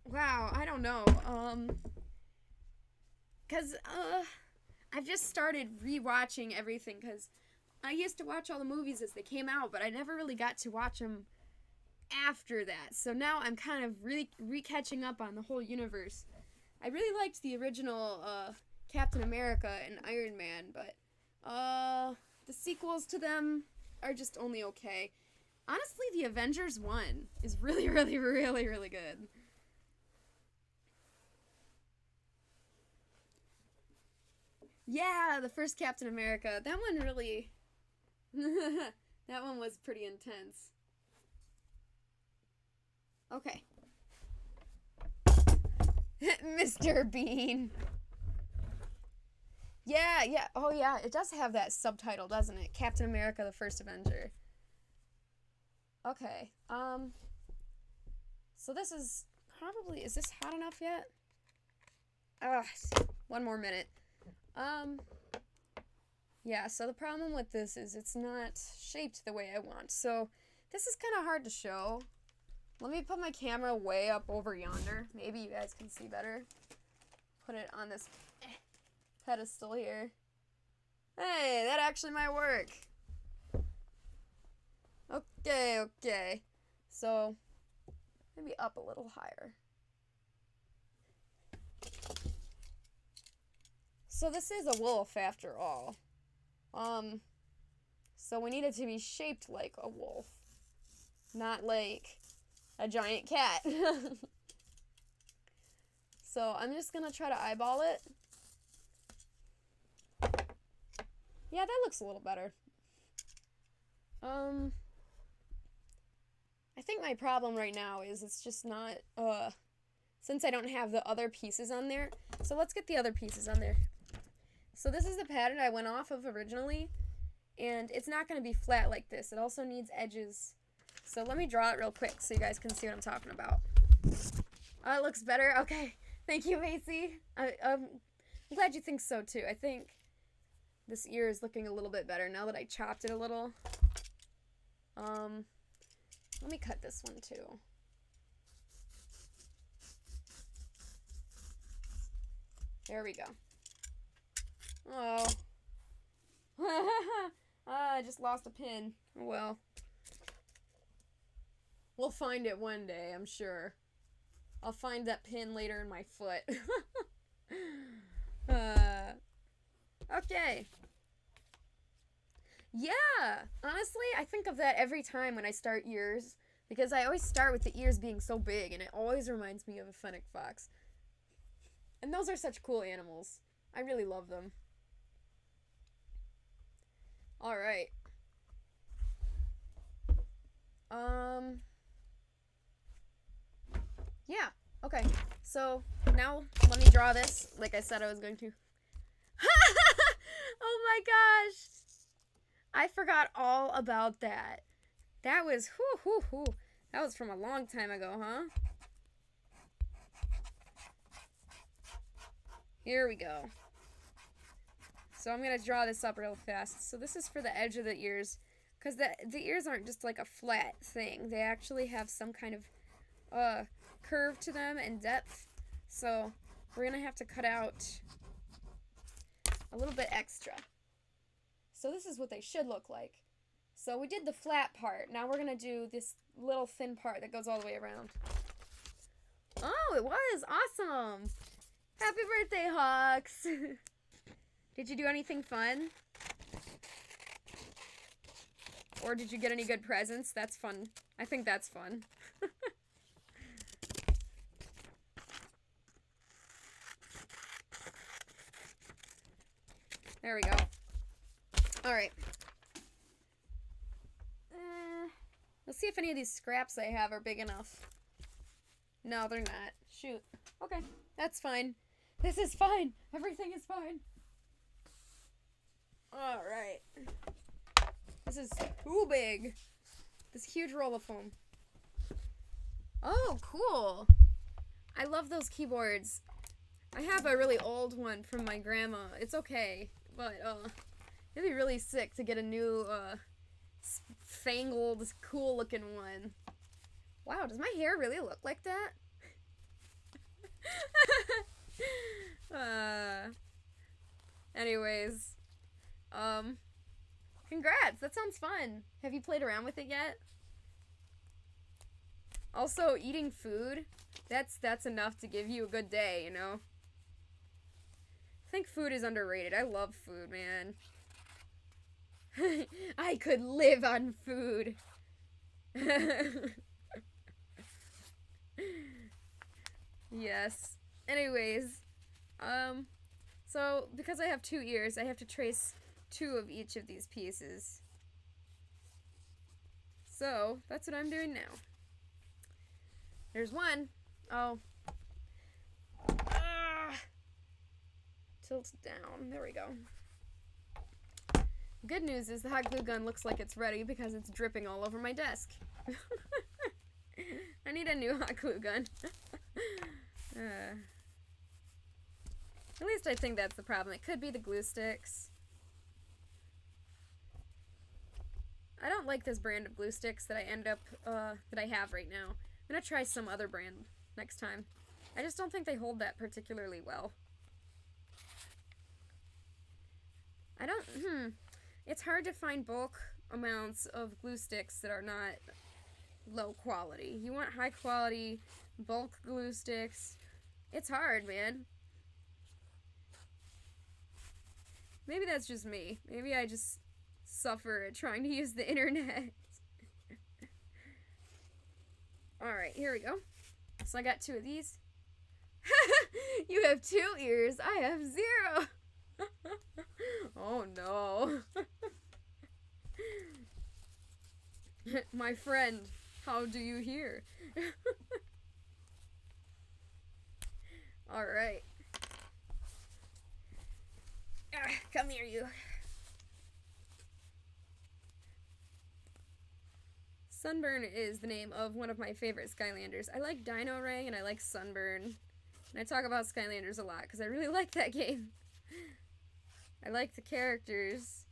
Wow, I don't know. Cause, I've just started rewatching everything, cause I used to watch all the movies as they came out, but I never really got to watch them after that. So now I'm kind of really re-catching up on the whole universe. I really liked the original, Captain America and Iron Man, but, the sequels to them are just only okay. Honestly, the Avengers 1 is really, really, really, really good. Yeah, the first Captain America. That one really... that one was pretty intense. Okay. Mr. Bean. Yeah, yeah. Oh, yeah. It does have that subtitle, doesn't it? Captain America, the First Avenger. Okay. So this is probably... Is this hot enough yet? One more minute. Yeah, so the problem with this is it's not shaped the way I want. So this is kind of hard to show. Let me put my camera way up over yonder. Maybe you guys can see better. Put it on this pedestal here. Hey, that actually might work. Okay, okay. So, maybe up a little higher. So this is a wolf after all. So we need it to be shaped like a wolf. Not like a giant cat. So I'm just gonna try to eyeball it. Yeah, that looks a little better. I think my problem right now is it's just not, since I don't have the other pieces on there. So let's get the other pieces on there. So this is the pattern I went off of originally, and it's not going to be flat like this. It also needs edges. So let me draw it real quick so you guys can see what I'm talking about. Oh, it looks better? Okay. Thank you, Macy. I'm glad you think so, too. I think this ear is looking a little bit better now that I chopped it a little. Let me cut this one, too. There we go. Oh. I just lost a pin. Oh, well. We'll find it one day, I'm sure. I'll find that pin later in my foot. Okay. Yeah! Honestly, I think of that every time when I start ears. Because I always start with the ears being so big, and it always reminds me of a fennec fox. And those are such cool animals. I really love them. Alright. Yeah. Okay. So, now, let me draw this, like I said I was going to. Oh my gosh! I forgot all about that. That was, that was from a long time ago, huh? Here we go. So I'm going to draw this up real fast. So this is for the edge of the ears, because the ears aren't just like a flat thing. They actually have some kind of curve to them and depth. So we're gonna have to cut out a little bit extra. So this is what they should look like. So we did the flat part. Now we're gonna do this little thin part that goes all the way around. Oh, it was awesome! Happy birthday, Hawks! Did you do anything fun? Or did you get any good presents? That's fun. I think that's fun. There we go. Alright. Let's see if any of these scraps I have are big enough. No, they're not. Shoot. Okay, that's fine. This is fine. Everything is fine. Alright. This is too big. This huge roll of foam. Oh, cool. I love those keyboards. I have a really old one from my grandma. It's okay, but it'd be really sick to get a new fangled, cool looking one. Wow, does my hair really look like that? Anyways, congrats, that sounds fun. Have you played around with it yet? Also, eating food, that's enough to give you a good day, you know? I think food is underrated. I love food, man. I could live on food. Yes. Anyways, so because I have 2 ears, I have to trace 2 of each of these pieces. So, that's what I'm doing now. There's one. Oh. Tilt down. There we go. Good news is the hot glue gun looks like it's ready because it's dripping all over my desk. I need a new hot glue gun. At least I think that's the problem. It could be the glue sticks. I don't like this brand of glue sticks that I have right now. I'm gonna try some other brand next time. I just don't think they hold that particularly well. It's hard to find bulk amounts of glue sticks that are not low quality. You want high quality bulk glue sticks. It's hard, man. Maybe that's just me. Maybe I just suffer at trying to use the internet. Alright, here we go. So I got 2 of these. You have 2 ears. I have 0. Oh no. My friend, how do you hear? Alright. Come here, you. Sunburn is the name of one of my favorite Skylanders. I like Dino Ray and I like Sunburn. And I talk about Skylanders a lot because I really like that game. I like the characters.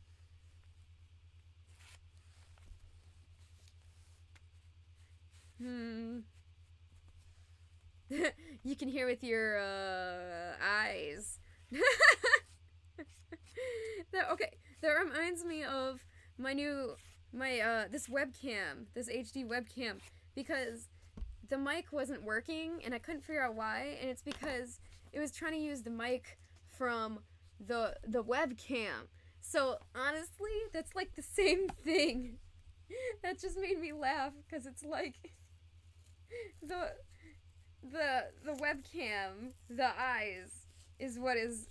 You can hear with your eyes. Okay, that reminds me of this webcam, this HD webcam, because the mic wasn't working and I couldn't figure out why, and it's because it was trying to use the mic from the webcam. So honestly, that's like the same thing. That just made me laugh because it's like the webcam, the eyes is what is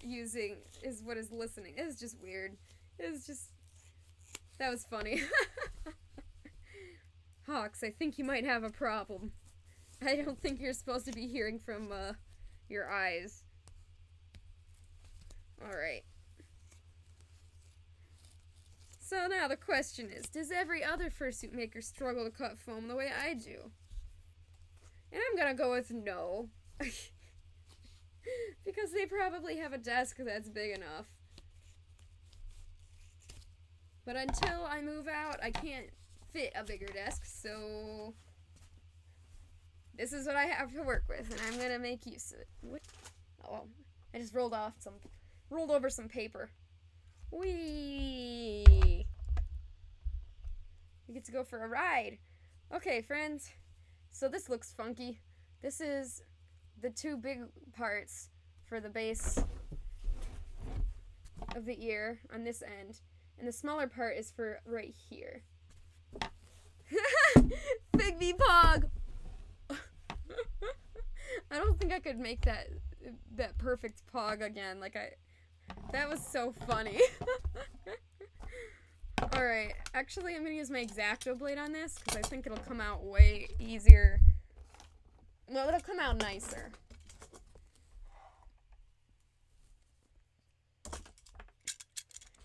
listening. It's just weird. That was funny. Hawks, I think you might have a problem. I don't think you're supposed to be hearing from your eyes. Alright. So now the question is, does every other fursuit maker struggle to cut foam the way I do? And I'm gonna go with no. Because they probably have a desk that's big enough. But until I move out, I can't fit a bigger desk, so this is what I have to work with, and I'm gonna make use of it. What? Oh, I just rolled over some paper. Whee! We get to go for a ride. Okay, friends. So this looks funky. This is the two big parts for the base of the ear on this end, and the smaller part is for right here. Figby Pog! I don't think I could make that perfect Pog again. That was so funny. Alright, actually I'm gonna use my X-Acto blade on this, because I think it'll come out way easier. Well, it'll come out nicer.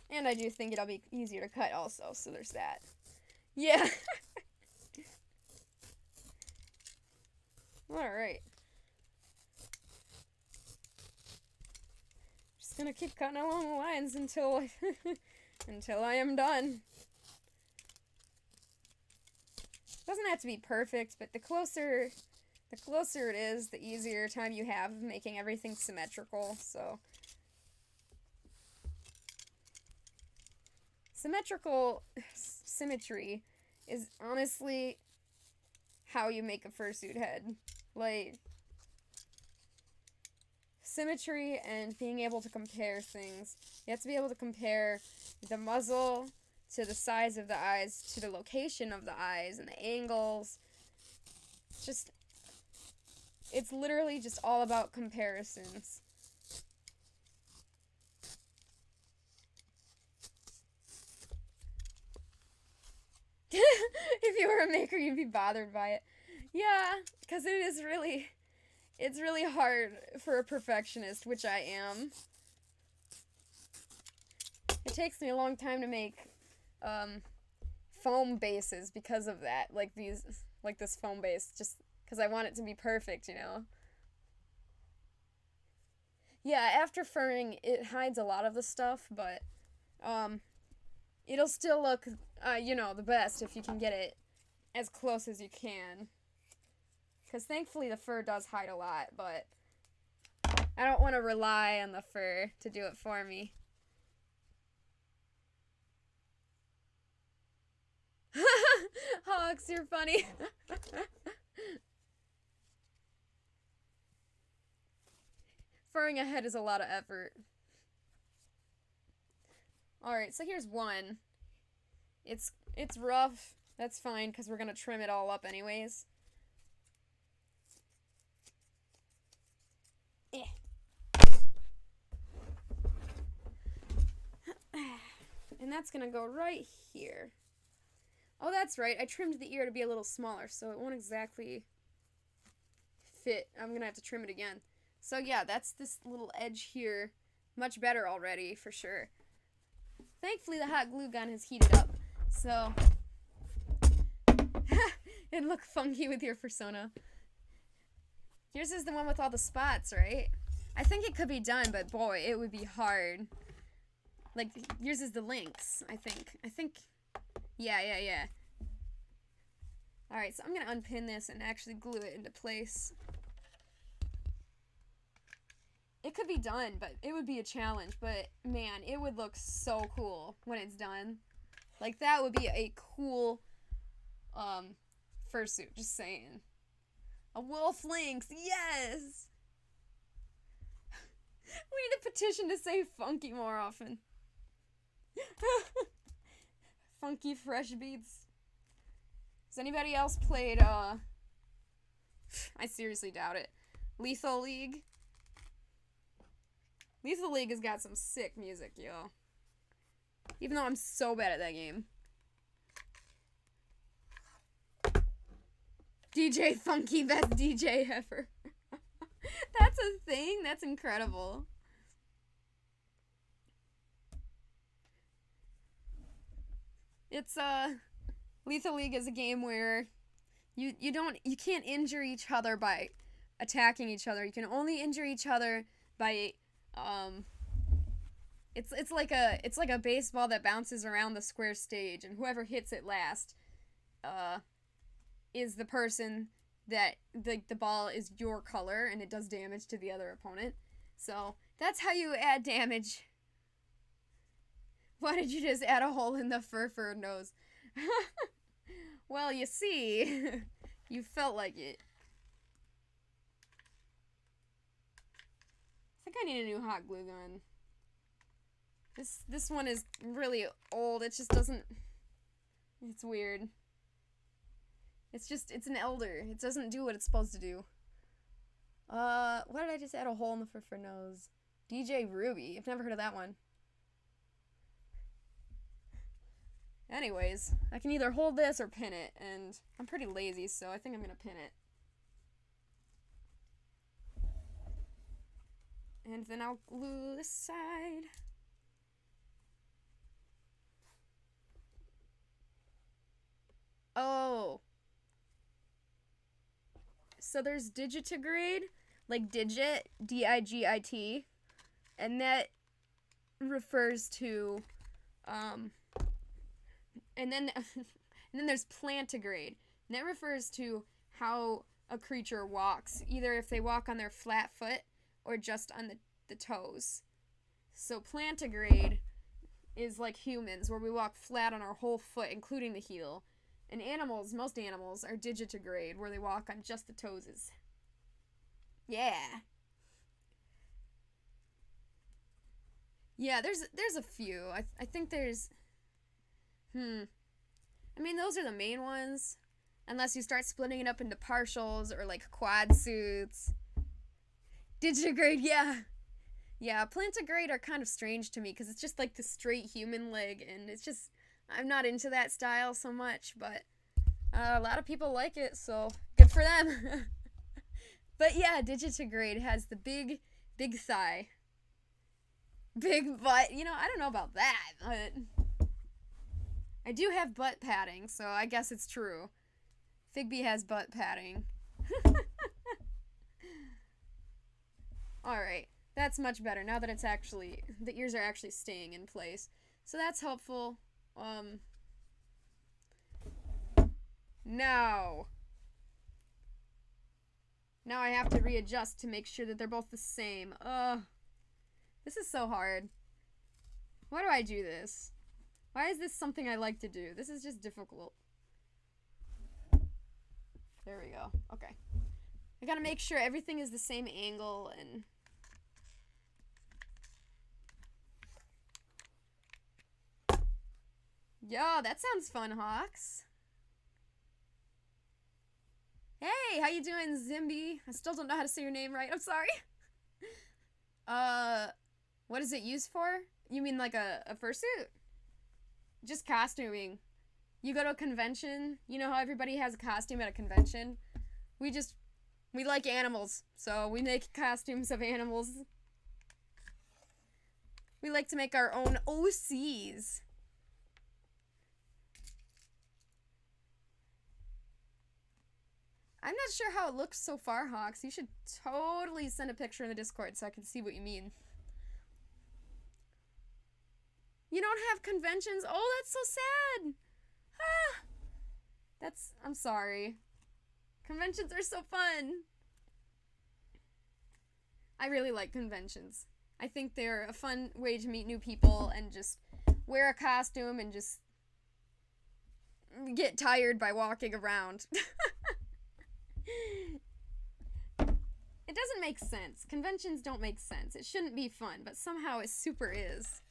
And I do think it'll be easier to cut also, so there's that. Yeah. Alright. Just gonna keep cutting along the lines until I am done. Doesn't have to be perfect, but the closer it is, the easier time you have of making everything symmetrical, so. Symmetry is honestly how you make a fursuit head. Like, symmetry and being able to compare things. You have to be able to compare the muzzle to the size of the eyes, to the location of the eyes, and the angles. It's literally just all about comparisons. If you were a maker, you'd be bothered by it. Yeah, because it's really hard for a perfectionist, which I am. It takes me a long time to make foam bases because of that, like this foam base, just because I want it to be perfect, you know. Yeah, after furring, it hides a lot of the stuff, but it'll still look, the best if you can get it as close as you can. Because thankfully the fur does hide a lot, but I don't want to rely on the fur to do it for me. Hawks, you're funny. Furring a head is a lot of effort. Alright, so here's one. It's rough. That's fine, because we're going to trim it all up anyways. And that's going to go right here. Oh, that's right. I trimmed the ear to be a little smaller, so it won't exactly fit. I'm going to have to trim it again. So yeah, that's this little edge here. Much better already, for sure. Thankfully, the hot glue gun has heated up, so it'd look funky with your persona. Yours is the one with all the spots, right? I think it could be done, but boy, it would be hard. Like, yours is the lynx, I think. Yeah. Alright, so I'm gonna unpin this and actually glue it into place. It could be done, but it would be a challenge. But, man, it would look so cool when it's done. Like, that would be a cool, fursuit, just saying. A wolf lynx, yes! We need a petition to say funky more often. Funky fresh beats. Has anybody else played, I seriously doubt it. Lethal League? Lethal League has got some sick music, yo. Even though I'm so bad at that game. DJ Funky, best DJ ever. That's a thing? That's incredible. It's, Lethal League is a game where you can't injure each other by attacking each other. You can only injure each other by, it's like a baseball that bounces around the square stage, and whoever hits it last, is the person that the ball is your color and it does damage to the other opponent. So that's how you add damage. Why did you just add a hole in the fur nose? Well, you see, you felt like it. I think I need a new hot glue gun. This one is really old. It just doesn't... It's weird. It's an elder. It doesn't do what it's supposed to do. What did I just add a hole in the fur nose? DJ Ruby. I've never heard of that one. Anyways, I can either hold this or pin it, and I'm pretty lazy, so I think I'm gonna pin it. And then I'll glue this side. Oh. So there's digitigrade, like digit, D-I-G-I-T, and that refers to, and then there's plantigrade, and that refers to how a creature walks, either if they walk on their flat foot or just on the toes. So plantigrade is like humans, where we walk flat on our whole foot, including the heel. And animals, most animals, are digitigrade, where they walk on just the toeses. Yeah. Yeah, there's a few. I think there's... I mean, those are the main ones. Unless you start splitting it up into partials, or like quad suits. Digitigrade, yeah. Yeah, plantigrade are kind of strange to me, because it's just like the straight human leg, and it's just... I'm not into that style so much, but a lot of people like it, so good for them. But yeah, digitigrade has the big thigh. Big butt. You know, I don't know about that, but I do have butt padding, so I guess it's true. Figby has butt padding. Alright, that's much better now that it's actually, the ears are actually staying in place. So that's helpful. Now I have to readjust to make sure that they're both the same. This is so hard. Why do I do this? Why is this something I like to do? This is just difficult. There we go. Okay. I gotta make sure everything is the same angle and... Yo, that sounds fun, Hawks. Hey, how you doing, Zimby? I still don't know how to say your name right. I'm sorry. What is it used for? You mean like a fursuit? Just costuming. You go to a convention, you know how everybody has a costume at a convention? We like animals, so we make costumes of animals. We like to make our own OCs. I'm not sure how it looks so far, Hawks. You should totally send a picture in the Discord so I can see what you mean. You don't have conventions? Oh, that's so sad. Ah. I'm sorry. Conventions are so fun. I really like conventions. I think they're a fun way to meet new people and just wear a costume and just get tired by walking around. It doesn't make sense. Conventions don't make sense. It shouldn't be fun, but somehow it super is.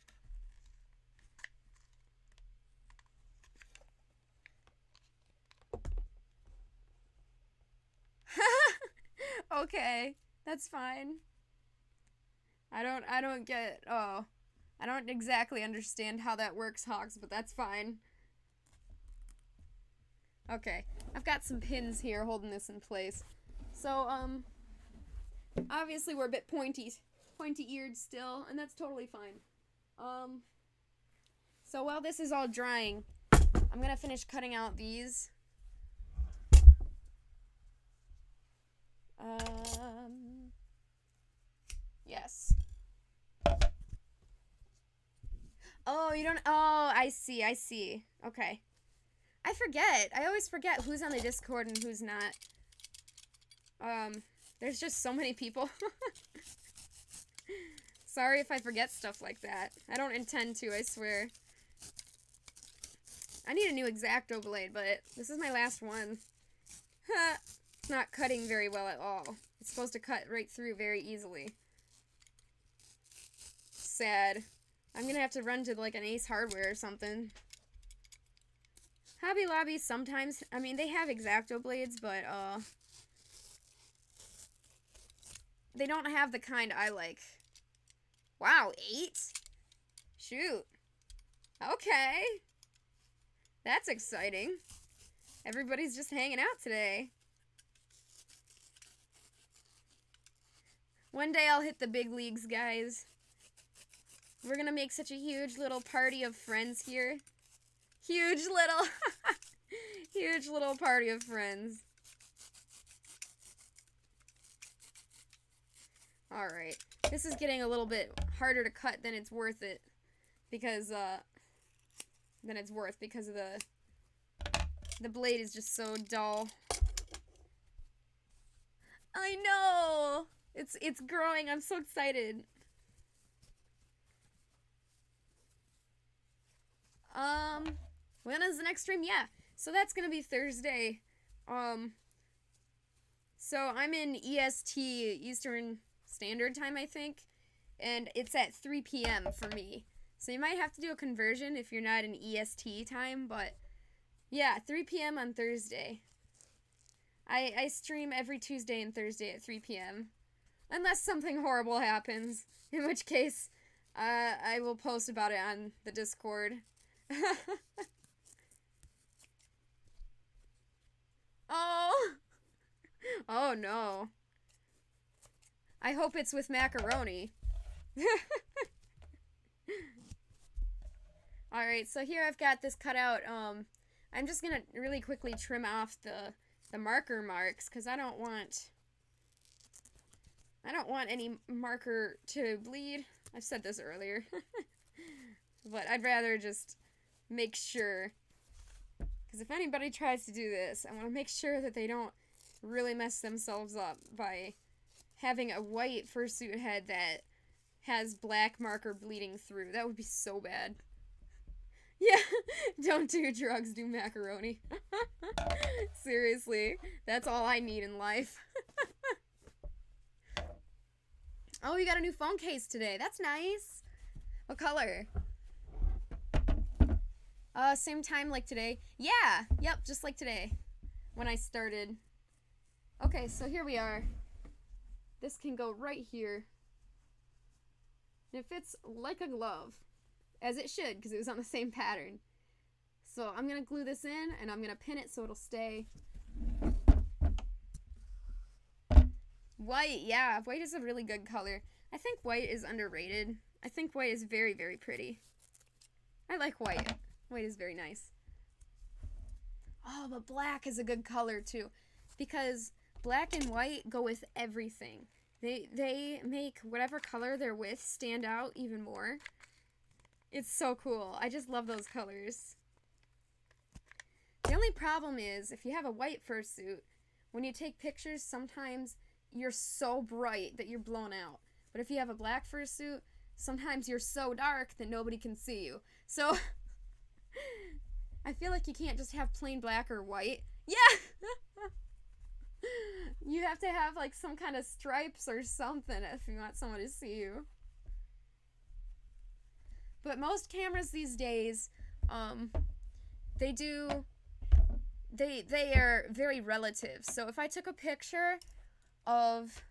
Okay, that's fine. I don't exactly understand how that works, Hawks, but that's fine. Okay, I've got some pins here holding this in place. So, obviously we're a bit pointy-eared still, and that's totally fine. So while this is all drying, I'm gonna finish cutting out these. Yes. Oh, you don't, oh, I see. Okay. I always forget who's on the Discord and who's not. There's just so many people. Sorry if I forget stuff like that. I don't intend to, I swear. I need a new X-Acto blade, but this is my last one. It's not cutting very well at all. It's supposed to cut right through very easily. Sad. I'm gonna have to run to like an Ace Hardware or something. Hobby Lobby sometimes, I mean, they have X-Acto blades, but they don't have the kind I like. Wow, 8? Shoot. Okay. That's exciting. Everybody's just hanging out today. One day I'll hit the big leagues, guys. We're gonna make such a huge little party of friends here. Huge little, huge little party of friends. Alright, this is getting a little bit harder to cut than it's worth it. Because, because of the blade is just so dull. I know! It's growing, I'm so excited. When is the next stream? Yeah, so that's gonna be Thursday. So I'm in EST, Eastern Standard Time, I think, and it's at 3 p.m. for me. So you might have to do a conversion if you're not in EST time, but yeah, 3 p.m. on Thursday. I stream every Tuesday and Thursday at 3 p.m. Unless something horrible happens, in which case I will post about it on the Discord. Oh! Oh no. I hope it's with macaroni. Alright, so here I've got this cut out. I'm just gonna really quickly trim off the marker marks, because I don't want any marker to bleed. I've said this earlier. But I'd rather just make sure, because if anybody tries to do this, I want to make sure that they don't really mess themselves up by having a white fursuit head that has black marker bleeding through. That would be so bad. Yeah, don't do drugs, do macaroni. Seriously, that's all I need in life. Oh, you got a new phone case today. That's nice. What color? Same time like today. Yeah, yep, just like today when I started. Okay, so here we are. This can go right here. And it fits like a glove. As it should, because it was on the same pattern. So I'm going to glue this in, and I'm going to pin it so it'll stay. White, yeah, white is a really good color. I think white is underrated. I think white is very, very pretty. I like white. White is very nice. Oh, but black is a good color too, because black and white go with everything. They make whatever color they're with stand out even more. It's so cool. I just love those colors. The only problem is, if you have a white fursuit, when you take pictures, sometimes you're so bright that you're blown out. But if you have a black fursuit, sometimes you're so dark that nobody can see you. So, I feel like you can't just have plain black or white. Yeah! You have to have, like, some kind of stripes or something if you want someone to see you. But most cameras these days, they are very relative. So if I took a picture of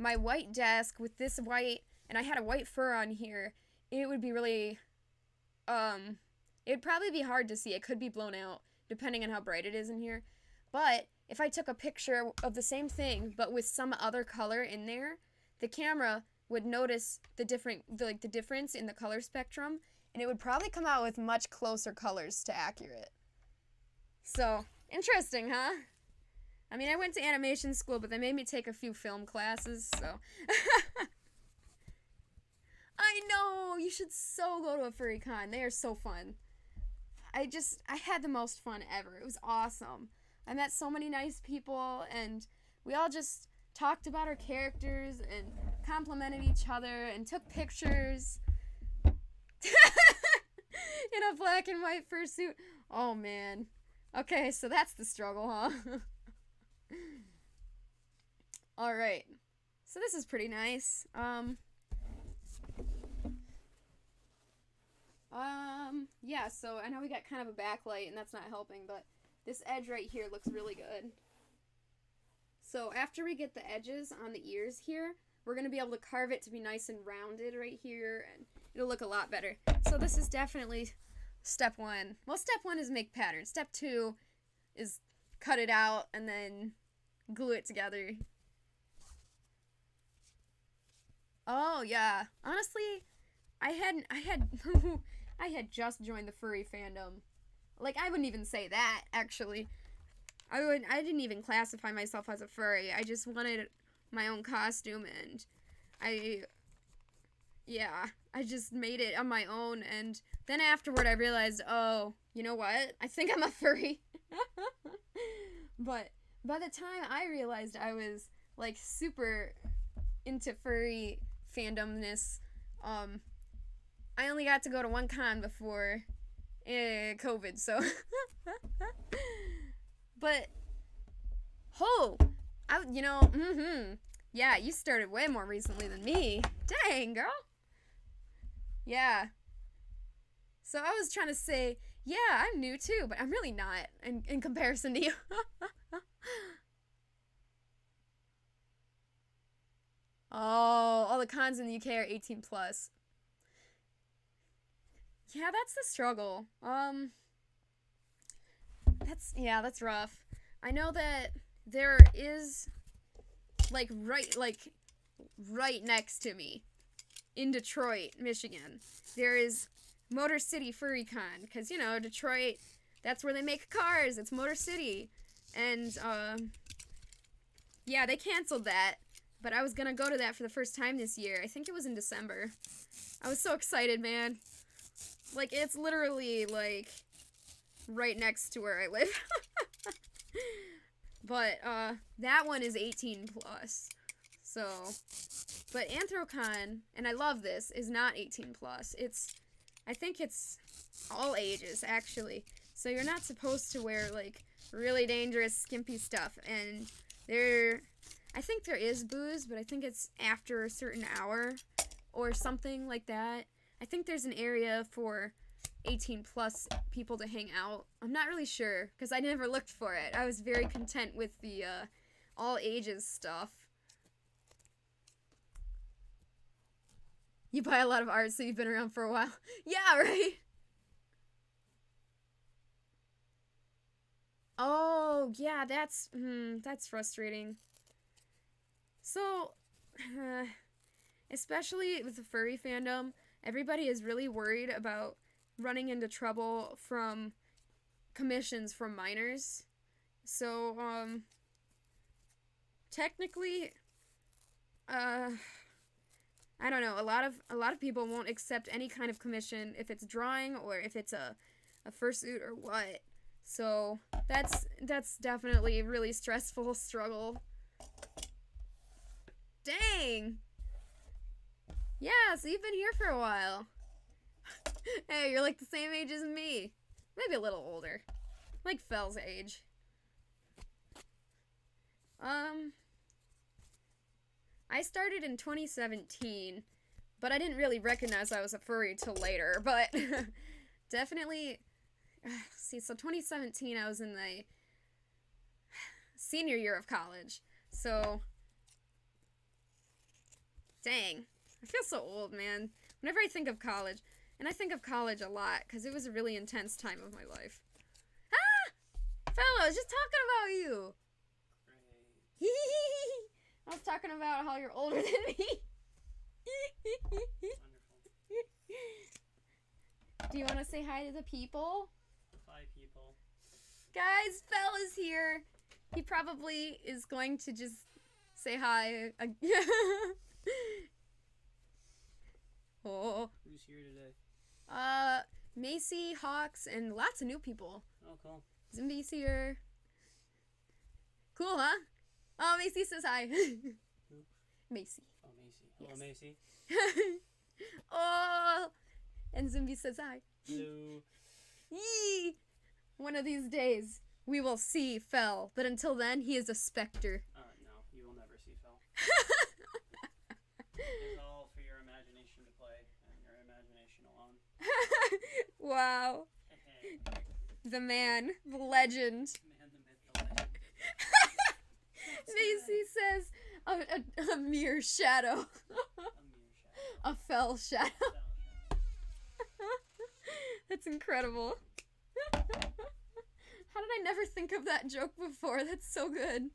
my white desk with this white, and I had a white fur on here, it would be really, it'd probably be hard to see. It could be blown out, depending on how bright it is in here. But if I took a picture of the same thing, but with some other color in there, the camera would notice the difference in the color spectrum, and it would probably come out with much closer colors to accurate. So, interesting, huh? I mean, I went to animation school, but they made me take a few film classes, so. I know! You should so go to a furry con. They are so fun. I had the most fun ever. It was awesome. I met so many nice people, and we all just talked about our characters and complimented each other and took pictures in a black and white fursuit. Oh man. Okay, so that's the struggle, huh? Alright. So this is pretty nice. Yeah, so I know we got kind of a backlight and that's not helping, but this edge right here looks really good. So after we get the edges on the ears here, we're going to be able to carve it to be nice and rounded right here, and it'll look a lot better. So this is definitely step one. Well, step one is make patterns. Step two is cut it out and then glue it together. Oh, yeah. Honestly, I had just joined the furry fandom. Like, I wouldn't even say that, actually. I didn't even classify myself as a furry. I just wanted my own costume, and I just made it on my own, and then afterward I realized, oh, you know what? I think I'm a furry. But by the time I realized I was, like, super into furry fandomness, I only got to go to one con before COVID, so... But, yeah, you started way more recently than me. Dang, girl. Yeah. So I was trying to say, yeah, I'm new too, but I'm really not in comparison to you. Oh, all the cons in the UK are 18 plus. Yeah, that's the struggle. That's rough. I know that there is, right next to me, in Detroit, Michigan, there is Motor City Furry Con, because, Detroit, that's where they make cars, it's Motor City, and, yeah, they canceled that, but I was gonna go to that for the first time this year. I think it was in December. I was so excited, man. Like, it's literally, right next to where I live. But, that one is 18 plus. So, but Anthrocon, and I love this, is not 18 plus. I think it's all ages, actually. So you're not supposed to wear, really dangerous, skimpy stuff. And I think there is booze, but I think it's after a certain hour or something like that. I think there's an area for 18 plus people to hang out. I'm not really sure, because I never looked for it. I was very content with the all ages stuff. You buy a lot of art, so you've been around for a while. Yeah, right? Oh, yeah, that's frustrating. So, especially with the furry fandom, everybody is really worried about running into trouble from commissions from minors. So, technically, I don't know, a lot of people won't accept any kind of commission if it's drawing or if it's a fursuit or what. So, that's definitely a really stressful struggle. Dang! Yeah, so you've been here for a while. Hey, you're like the same age as me. Maybe a little older. Like Fell's age. I started in 2017, but I didn't really recognize I was a furry till later, but definitely, see, so 2017 I was in the senior year of college, so, dang, I feel so old, man. Whenever I think of college, and I think of college a lot, because it was a really intense time of my life. Ah! Fellows, just talking about you! Great. I was talking about how you're older than me. Wonderful. Do you want to say hi to the people? Hi, people. Guys, Fell is here. He probably is going to just say hi. Oh. Who's here today? Macy, Hawks, and lots of new people. Oh, cool. Zimby's here. Cool, huh? Oh, Macy says hi. Who? Macy. Oh, Macy. Hello, Yes. Macy. Oh, and Zimby says hi. Hello. Yee! One of these days, we will see Fel, but until then, he is a specter. No, you will never see Phil. It's all for your imagination to play, and your imagination alone. Wow. The man, the legend. Man, the myth, the legend. Macy says a mere shadow. A mere shadow. A fell shadow. Fell shadow. That's incredible. How did I never think of that joke before? That's so good.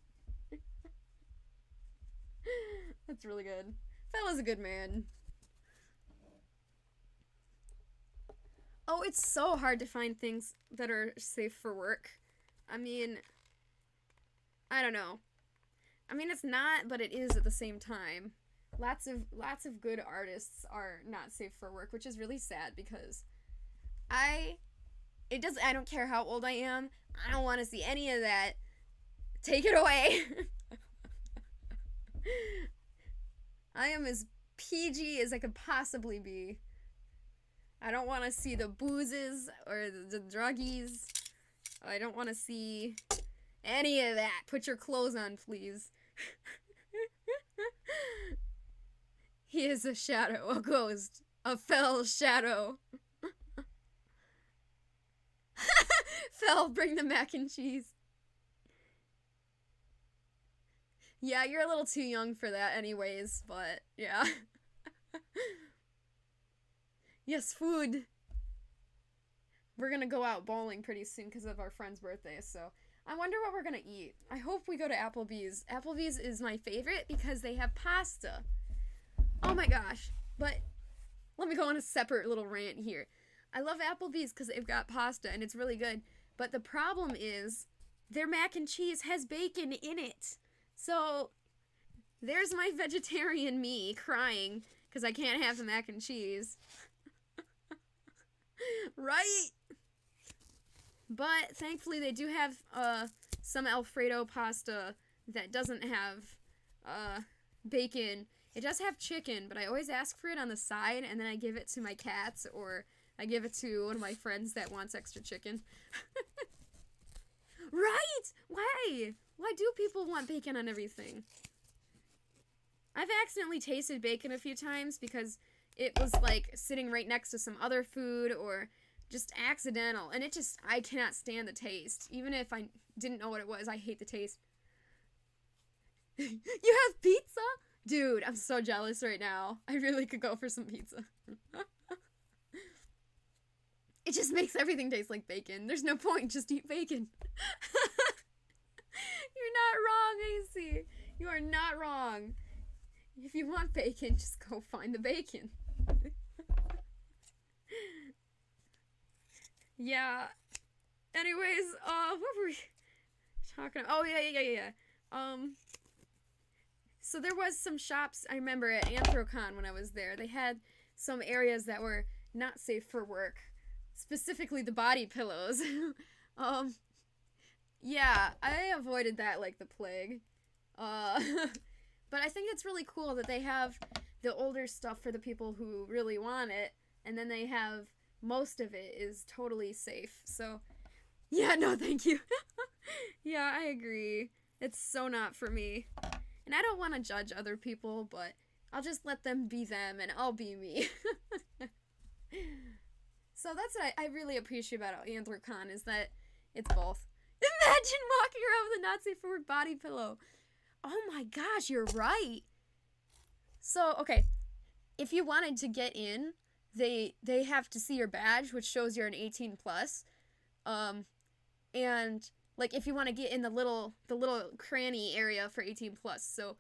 That's really good. Fel is a good man. Oh, it's so hard to find things that are safe for work. I mean, I don't know. I mean, it's not, but it is at the same time. Lots of good artists are not safe for work, which is really sad because I don't care how old I am. I don't want to see any of that. Take it away. I am as PG as I could possibly be. I don't want to see the boozes or the druggies. I don't want to see any of that. Put your clothes on, please. He is a shadow, a ghost, a fell shadow. Fel, bring the mac and cheese. Yeah, you're a little too young for that anyways, but yeah. Yes, food. We're gonna go out bowling pretty soon because of our friend's birthday, so I wonder what we're gonna eat. I hope we go to Applebee's. Applebee's is my favorite because they have pasta. Oh my gosh. But let me go on a separate little rant here. I love Applebee's because they've got pasta and it's really good. But the problem is their mac and cheese has bacon in it. So there's my vegetarian me crying because I can't have the mac and cheese. Right? But thankfully they do have some Alfredo pasta that doesn't have bacon. It does have chicken, but I always ask for it on the side and then I give it to my cats or I give it to one of my friends that wants extra chicken. Right? Why? Why do people want bacon on everything? I've accidentally tasted bacon a few times because it was like sitting right next to some other food or just accidental. And I cannot stand the taste. Even if I didn't know what it was, I hate the taste. You have pizza? Dude, I'm so jealous right now. I really could go for some pizza. It just makes everything taste like bacon. There's no point, just eat bacon. You're not wrong, AC. You are not wrong. If you want bacon, just go find the bacon. Yeah. Anyways, what were we talking about? Oh, yeah. So there was some shops, I remember, at Anthrocon when I was there. They had some areas that were not safe for work. Specifically the body pillows. Yeah, I avoided that like the plague. But I think it's really cool that they have the older stuff for the people who really want it, and then they have most of it is totally safe. So, yeah, no, thank you. Yeah, I agree. It's so not for me. And I don't want to judge other people, but I'll just let them be them and I'll be me. So that's what I really appreciate about Anthrocon is that it's both. Imagine walking around with a not safe for work body pillow. Oh my gosh, you're right. So, okay, if you wanted to get in, they have to see your badge, which shows you're an 18 plus. And like if you want to get in the little cranny area for 18 plus. So,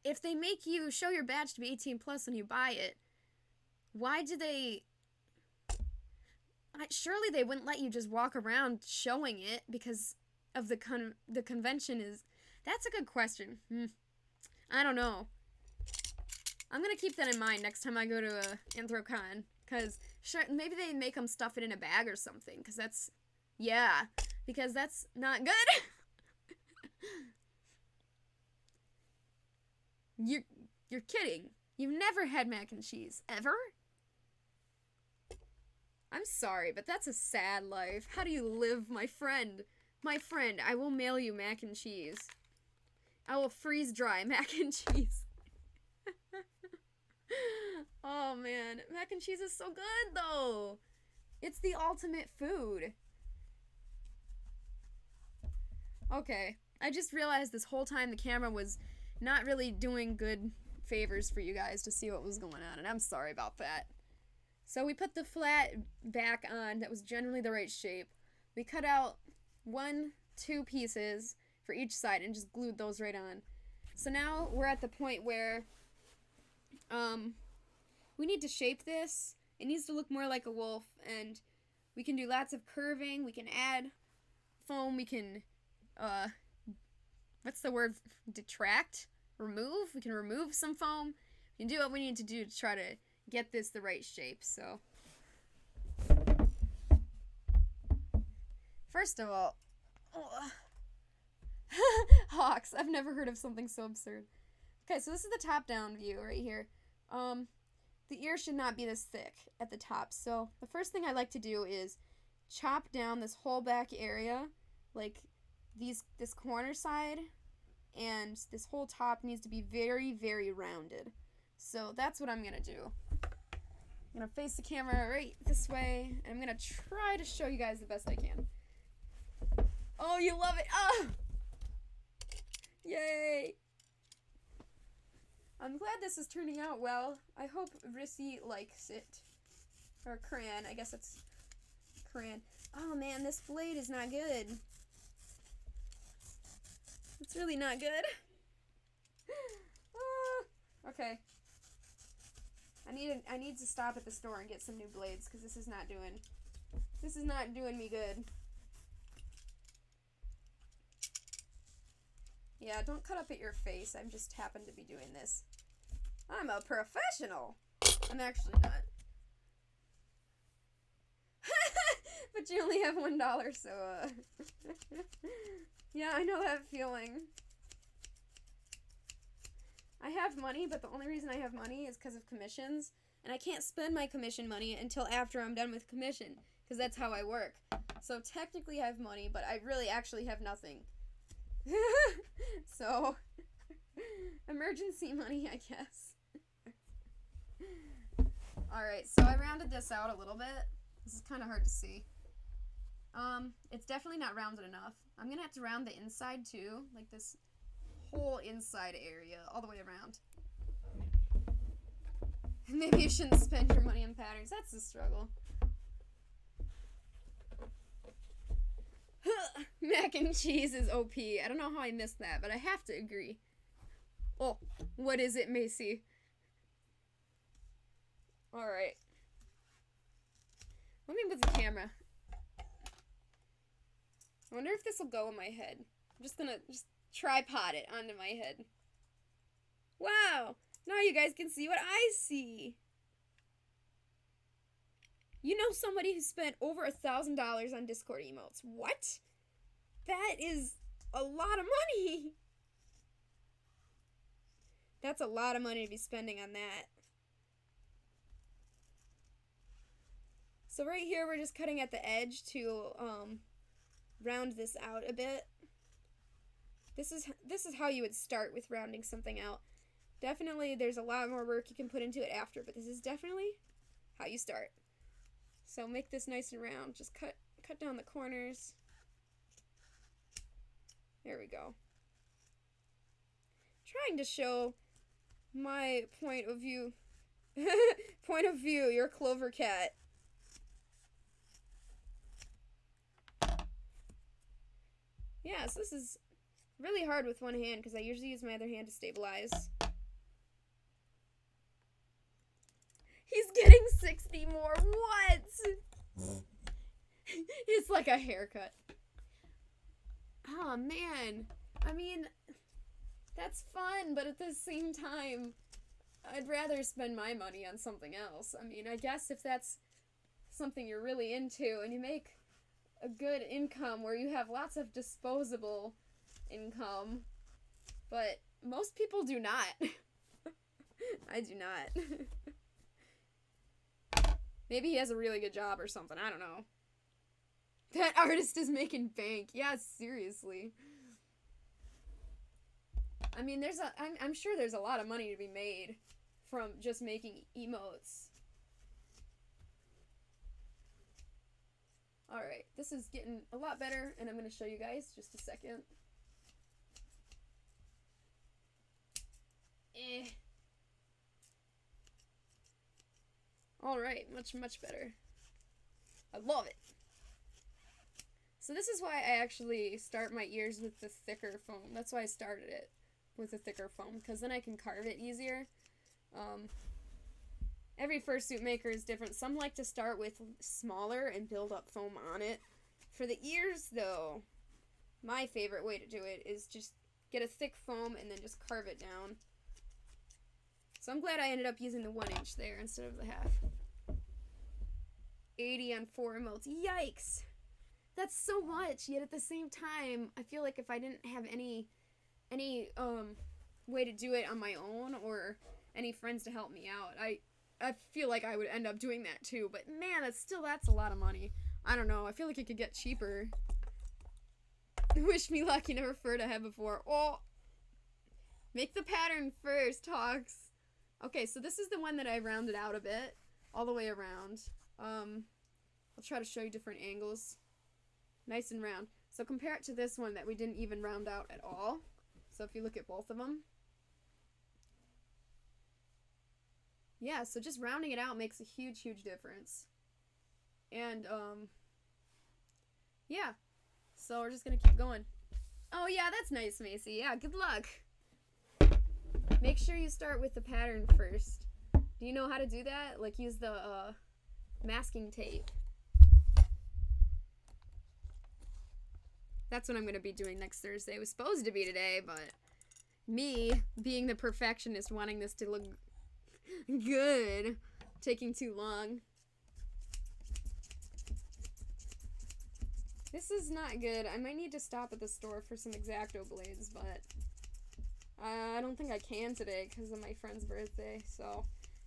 if they make you show your badge to be 18 plus and you buy it, why do they... Surely they wouldn't let you just walk around showing it because of the convention is... That's a good question. I don't know. I'm gonna keep that in mind next time I go to Anthrocon. Because maybe they make them stuff it in a bag or something. Because that's... Yeah. because that's not good. You're kidding. You've never had mac and cheese, ever? I'm sorry, but that's a sad life. How do you live, my friend? My friend, I will mail you mac and cheese. I will freeze dry mac and cheese. Oh man, mac and cheese is so good though. It's the ultimate food. Okay, I just realized this whole time the camera was not really doing good favors for you guys to see what was going on, and I'm sorry about that. So we put the flat back on that was generally the right shape. We cut out 2 pieces for each side and just glued those right on. So now we're at the point where we need to shape this. It needs to look more like a wolf, and we can do lots of curving. We can add foam. We can what's the word? Detract? Remove? We can remove some foam. We can do what we need to do to try to get this the right shape. So first of all, hawks. I've never heard of something so absurd. Okay, so this is the top-down view right here. The ear should not be this thick at the top. So the first thing I like to do is chop down this whole back area, like this corner side, and this whole top needs to be very, very rounded. So that's what I'm gonna do. I'm gonna face the camera right this way, and I'm gonna try to show you guys the best I can. Oh, you love it! Oh! Yay! I'm glad this is turning out well. I hope Rissy likes it. Or Cran, I guess it's Cran. Oh man, this blade is not good. It's really not good. Okay. I need to stop at the store and get some new blades, because this is not doing me good. Yeah, don't cut up at your face. I just happen to be doing this. I'm a professional. I'm actually not. But you only have $1, so, yeah, I know that feeling. I have money, but the only reason I have money is because of commissions. And I can't spend my commission money until after I'm done with commission, because that's how I work. So technically I have money, but I really actually have nothing. So, emergency money, I guess. Alright, so I rounded this out a little bit. This is kind of hard to see. It's definitely not rounded enough. I'm gonna have to round the inside too, like this whole inside area, all the way around. Maybe you shouldn't spend your money on patterns. That's the struggle. Mac and cheese is OP. I don't know how I missed that, but I have to agree. Oh, what is it, Macy? Alright. Let me move the camera. I wonder if this will go in my head. I'm just gonna tripod it onto my head. Wow! Now you guys can see what I see. You know somebody who spent over $1,000 on Discord emotes. What? That is a lot of money. That's a lot of money to be spending on that. So right here we're just cutting at the edge to round this out a bit. This is how you would start with rounding something out. Definitely there's a lot more work you can put into it after, but this is definitely how you start. So make this nice and round. Just cut down the corners. There we go. Trying to show my point of view. Point of view, you're CloverCat. Yeah, so this is really hard with one hand because I usually use my other hand to stabilize. He's getting 60 more. What? It's like a haircut. Oh, man. I mean, that's fun, but at the same time, I'd rather spend my money on something else. I mean, I guess if that's something you're really into and you make a good income where you have lots of disposable income, but most people do not. I do not. Maybe he has a really good job or something. I don't know. That artist is making bank. Yeah, seriously. I mean, I'm sure there's a lot of money to be made from just making emotes. Alright, this is getting a lot better, and I'm going to show you guys just a second. Alright, much better. I love it. So this is why I actually start my ears with the thicker foam. That's why I started it with the thicker foam, because then I can carve it easier. Every fursuit maker is different. Some like to start with smaller and build up foam on it. For the ears, though, my favorite way to do it is just get a thick foam and then just carve it down. So I'm glad I ended up using the 1 inch there instead of the half. 80 on 4 emotes. Yikes! That's so much, yet at the same time, I feel like if I didn't have any way to do it on my own or any friends to help me out, I feel like I would end up doing that too. But man, that's a lot of money. I don't know. I feel like it could get cheaper. Wish me luck. You never furred ahead before. Oh, make the pattern first, Hawks. Okay, so this is the one that I rounded out a bit, all the way around. I'll try to show you different angles. Nice and round. So compare it to this one that we didn't even round out at all. So if you look at both of them. Yeah, so just rounding it out makes a huge difference. And, yeah. So we're just gonna keep going. Oh yeah, that's nice, Macy. Yeah, good luck. Make sure you start with the pattern first. Do you know how to do that? Like use the, masking tape. That's what I'm going to be doing next Thursday. It was supposed to be today, but me, being the perfectionist, wanting this to look good, taking too long. This is not good. I might need to stop at the store for some X-Acto blades, but I don't think I can today because of my friend's birthday, so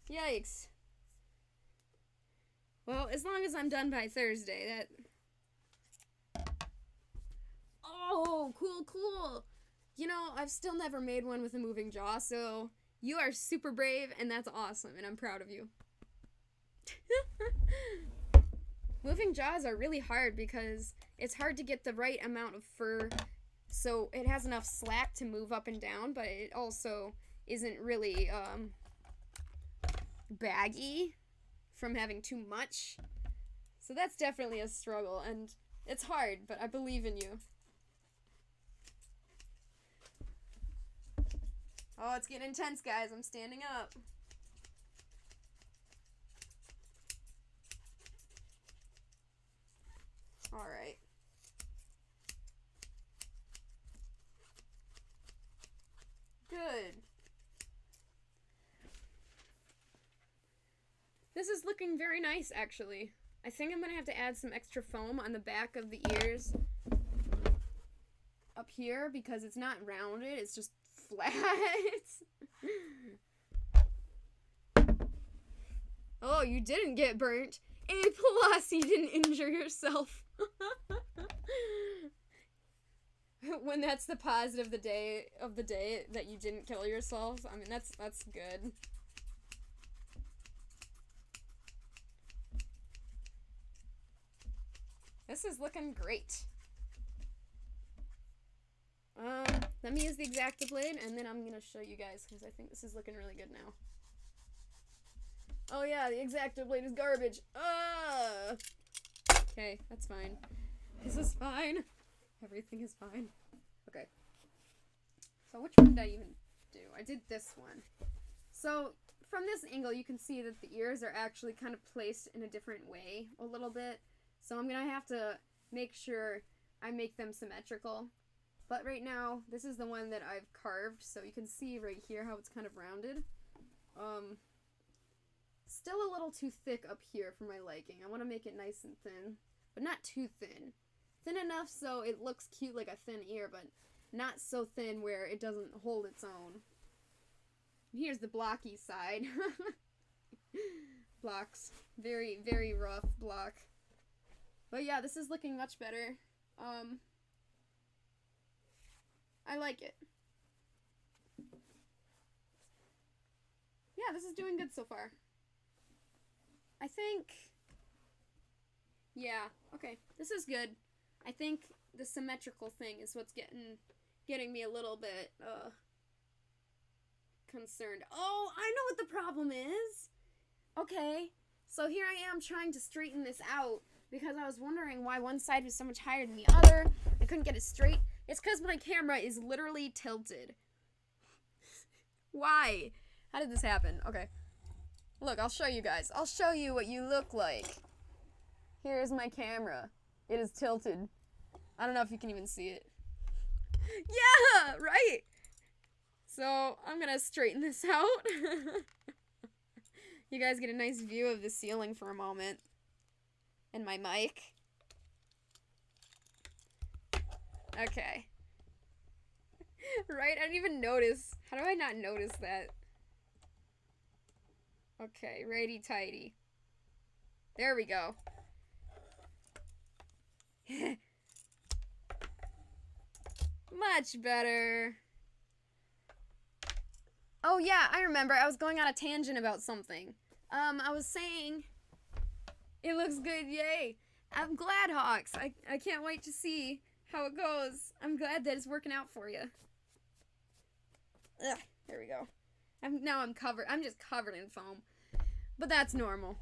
yikes. Well, as long as I'm done by Thursday, that... Oh, cool. You know, I've still never made one with a moving jaw, so you are super brave, and that's awesome, and I'm proud of you. Moving jaws are really hard because it's hard to get the right amount of fur so it has enough slack to move up and down, but it also isn't really baggy from having too much. So that's definitely a struggle, and it's hard, but I believe in you. Oh, it's getting intense, guys. I'm standing up. Alright. Good. This is looking very nice, actually. I think I'm going to have to add some extra foam on the back of the ears up here because it's not rounded, it's just flat. Oh, you didn't get burnt. A+, you didn't injure yourself. When that's the positive of the day that you didn't kill yourself, I mean, that's good. This is looking great. Let me use the X-Acto blade, and then I'm gonna show you guys, because I think this is looking really good now. Oh yeah, the X-Acto blade is garbage. Okay, that's fine. This is fine. Everything is fine. Okay. So which one did I even do? I did this one. So from this angle, you can see that the ears are actually kind of placed in a different way a little bit. So I'm gonna have to make sure I make them symmetrical. But right now, this is the one that I've carved, so you can see right here how it's kind of rounded. Still a little too thick up here for my liking. I want to make it nice and thin, but not too thin. thin enough so it looks cute like a thin ear, but not so thin where it doesn't hold its own. Here's the blocky side. Blocks. Very, very rough block. But yeah, this is looking much better. I like it. Yeah, this is doing good so far. I think... Yeah, okay. This is good. I think the symmetrical thing is what's getting me a little bit, concerned. Oh, I know what the problem is! Okay, so here I am trying to straighten this out because I was wondering why one side was so much higher than the other. I couldn't get it straight. It's because my camera is literally tilted. Why? How did this happen? Okay. Look, I'll show you guys. I'll show you what you look like. Here's my camera. It is tilted. I don't know if you can even see it. Yeah, right? So, I'm gonna straighten this out. You guys get a nice view of the ceiling for a moment. And my mic. Okay. Right? I didn't even notice. How do I not notice that? Okay, righty-tighty. There we go. Much better. Oh yeah, I remember. I was going on a tangent about something. I was saying it looks good, yay. I'm glad, Hawks. I can't wait to see how it goes. I'm glad that it's working out for you. Ugh, there we go. I'm covered. I'm just covered in foam. But that's normal.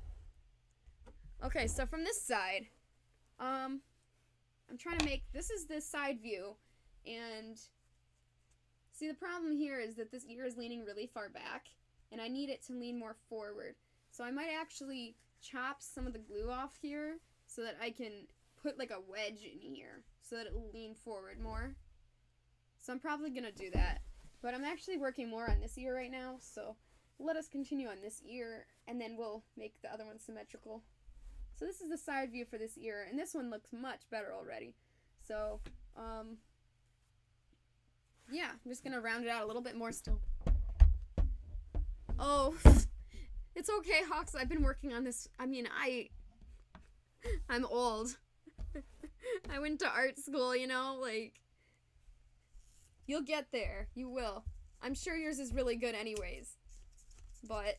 Okay, so from this side, I'm trying to make, this is the side view, and see, the problem here is that this ear is leaning really far back, and I need it to lean more forward. So I might actually chop some of the glue off here so that I can put like a wedge in here so that it will lean forward more. So I'm probably gonna do that. But I'm actually working more on this ear right now, so let us continue on this ear, and then we'll make the other one symmetrical. So this is the side view for this ear, and this one looks much better already. So, yeah, I'm just gonna round it out a little bit more still. Oh, it's okay, Hawks. I've been working on this. I mean, I'm old. I went to art school, you know, like, you'll get there. You will. I'm sure yours is really good anyways. But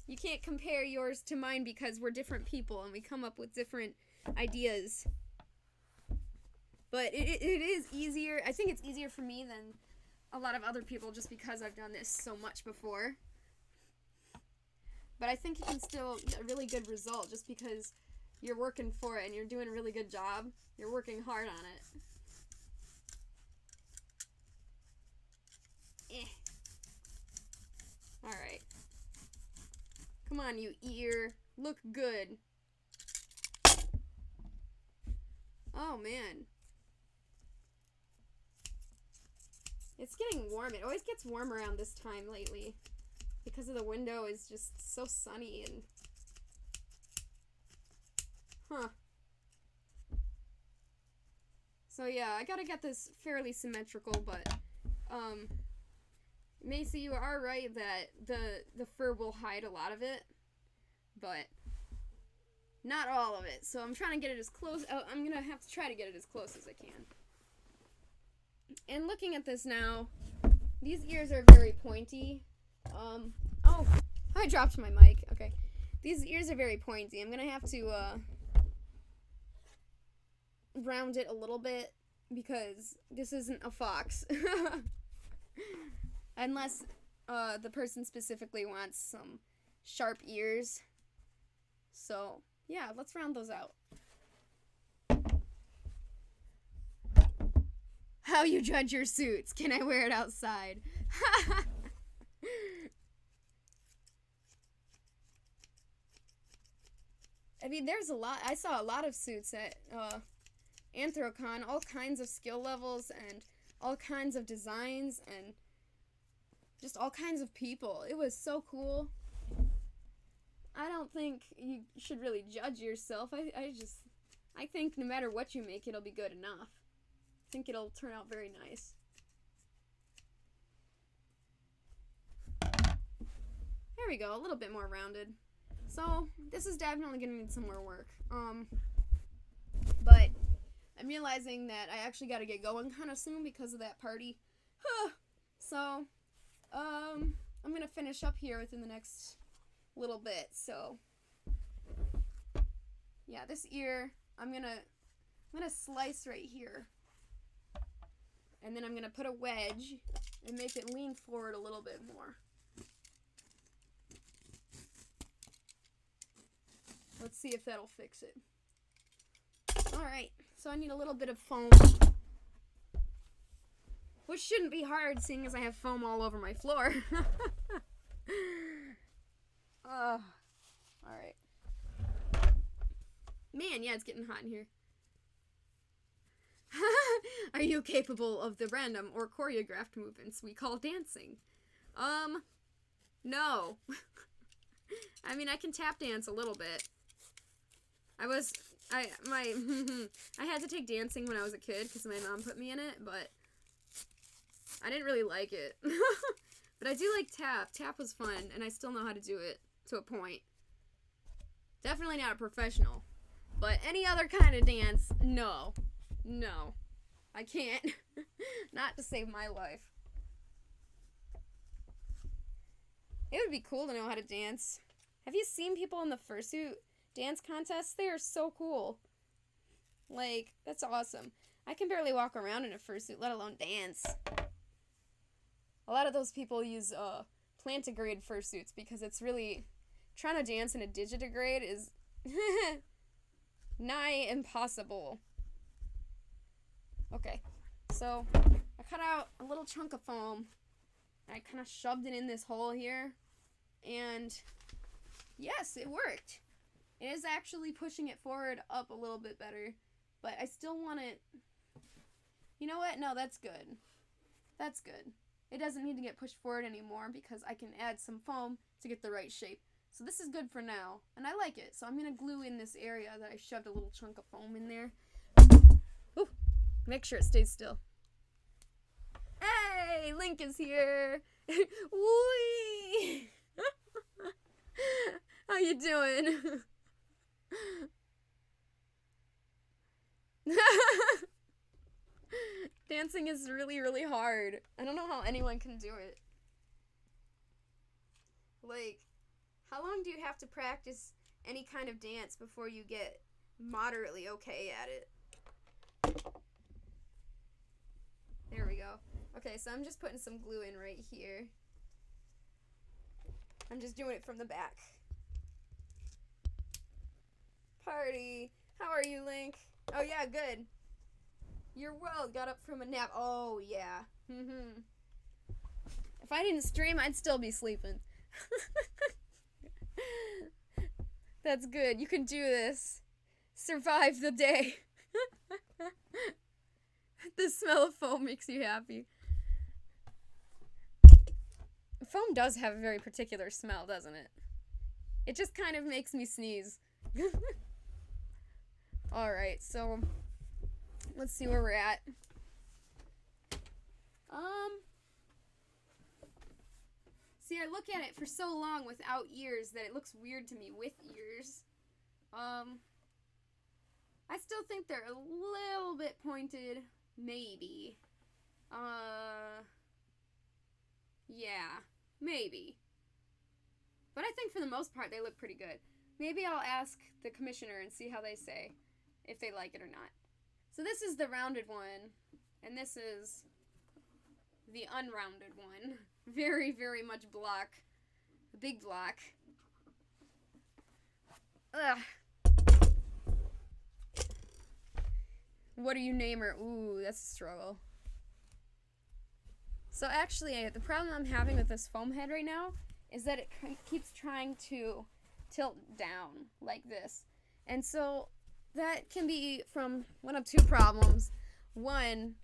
you can't compare yours to mine because we're different people and we come up with different ideas. But it is easier. I think it's easier for me than a lot of other people just because I've done this so much before. But I think you can still get a really good result just because you're working for it and you're doing a really good job. You're working hard on it. Alright. Come on, you ear. Look good. Oh, man. It's getting warm. It always gets warm around this time lately. Because of the window is just so sunny and... Huh. So yeah, I gotta get this fairly symmetrical, but, Macy, you are right that the fur will hide a lot of it, but not all of it. So I'm trying to get it as close. I'm gonna have to try to get it as close as I can. And looking at this now, these ears are very pointy. Oh, I dropped my mic. Okay, these ears are very pointy. I'm gonna have to round it a little bit because this isn't a fox. Unless the person specifically wants some sharp ears. So, yeah, let's round those out. How you judge your suits? Can I wear it outside? I mean, there's a lot. I saw a lot of suits at Anthrocon, all kinds of skill levels and all kinds of designs and just all kinds of people. It was so cool. I don't think you should really judge yourself. I think no matter what you make, it'll be good enough. I think it'll turn out very nice. There we go, a little bit more rounded. So, this is definitely gonna need some more work. But I'm realizing that I actually gotta get going kind of soon because of that party. So, I'm gonna finish up here within the next little bit. So, yeah, this ear, I'm gonna slice right here. And then I'm gonna put a wedge and make it lean forward a little bit more. Let's see if that'll fix it. Alright, so I need a little bit of foam. Which shouldn't be hard, seeing as I have foam all over my floor. Alright. Man, yeah, it's getting hot in here. Are you capable of the random or choreographed movements we call dancing? No. I mean, I can tap dance a little bit. I had to take dancing when I was a kid because my mom put me in it, but I didn't really like it. But I do like tap. Tap was fun, and I still know how to do it to a point. Definitely not a professional. But any other kind of dance, no. No. I can't. Not to save my life. It would be cool to know how to dance. Have you seen people in the Fursuit dance contests? They are so cool. Like, that's awesome. I can barely walk around in a fursuit, let alone dance. A lot of those people use plantigrade fursuits because it's really... Trying to dance in a digitigrade is nigh impossible. Okay, so I cut out a little chunk of foam. I kind of shoved it in this hole here. And yes, it worked. It is actually pushing it forward up a little bit better. But I still want it... You know what? No, that's good. That's good. It doesn't need to get pushed forward anymore because I can add some foam to get the right shape. So this is good for now. And I like it. So I'm going to glue in this area that I shoved a little chunk of foam in there. Ooh, make sure it stays still. Hey, Link is here. Whee! How you doing? Dancing is really, really hard. I don't know how anyone can do it. Like, how long do you have to practice any kind of dance before you get moderately okay at it? There we go. Okay, so I'm just putting some glue in right here. I'm just doing it from the back. Party! How are you, Link? Oh yeah, good. Your world got up from a nap. Oh yeah. If I didn't stream, I'd still be sleeping. That's good. You can do this. Survive the day. The smell of foam makes you happy. Foam does have a very particular smell, doesn't it? It just kind of makes me sneeze. Alright, so let's see where we're at. See, I look at it for so long without ears that it looks weird to me with ears. I still think they're a little bit pointed, maybe. Yeah, maybe. But I think for the most part they look pretty good. Maybe I'll ask the commissioner and see how they say, if they like it or not. So this is the rounded one, and this is the unrounded one. Very, very much block. A big block. Ugh. What do you name her? Ooh, that's a struggle. So actually, the problem I'm having with this foam head right now is that it keeps trying to tilt down like this. And so that can be from one of two problems. One,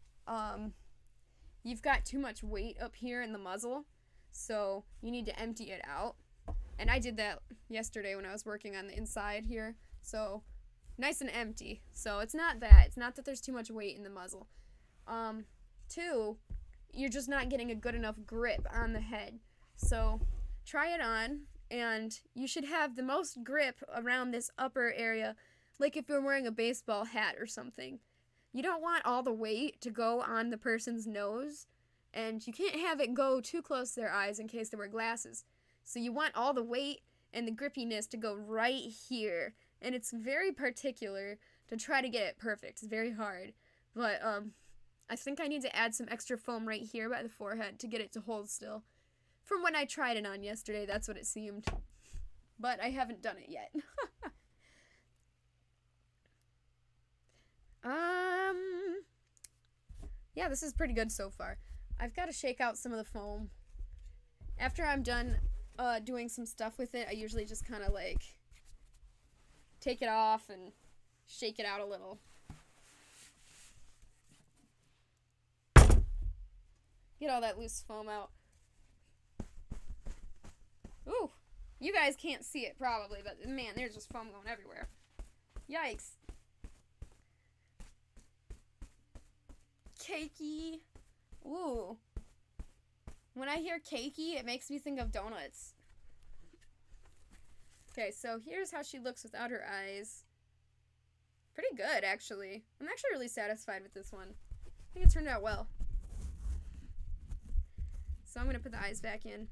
you've got too much weight up here in the muzzle, so you need to empty it out. And I did that yesterday when I was working on the inside here. So nice and empty. So it's not that. It's not that there's too much weight in the muzzle. 2, you're just not getting a good enough grip on the head. So try it on, and you should have the most grip around this upper area, like if you're wearing a baseball hat or something. You don't want all the weight to go on the person's nose, and you can't have it go too close to their eyes in case they wear glasses. So you want all the weight and the grippiness to go right here, and it's very particular to try to get it perfect. It's very hard, but I think I need to add some extra foam right here by the forehead to get it to hold still. From when I tried it on yesterday, that's what it seemed, but I haven't done it yet. Yeah, this is pretty good so far. I've got to shake out some of the foam. After I'm done doing some stuff with it, I usually just kind of like take it off and shake it out a little. Get all that loose foam out. Ooh, you guys can't see it probably, but man, there's just foam going everywhere. Yikes. Cakey. Ooh. When I hear cakey, it makes me think of donuts. Okay, so here's how she looks without her eyes. Pretty good, actually. I'm actually really satisfied with this one. I think it turned out well. So I'm going to put the eyes back in.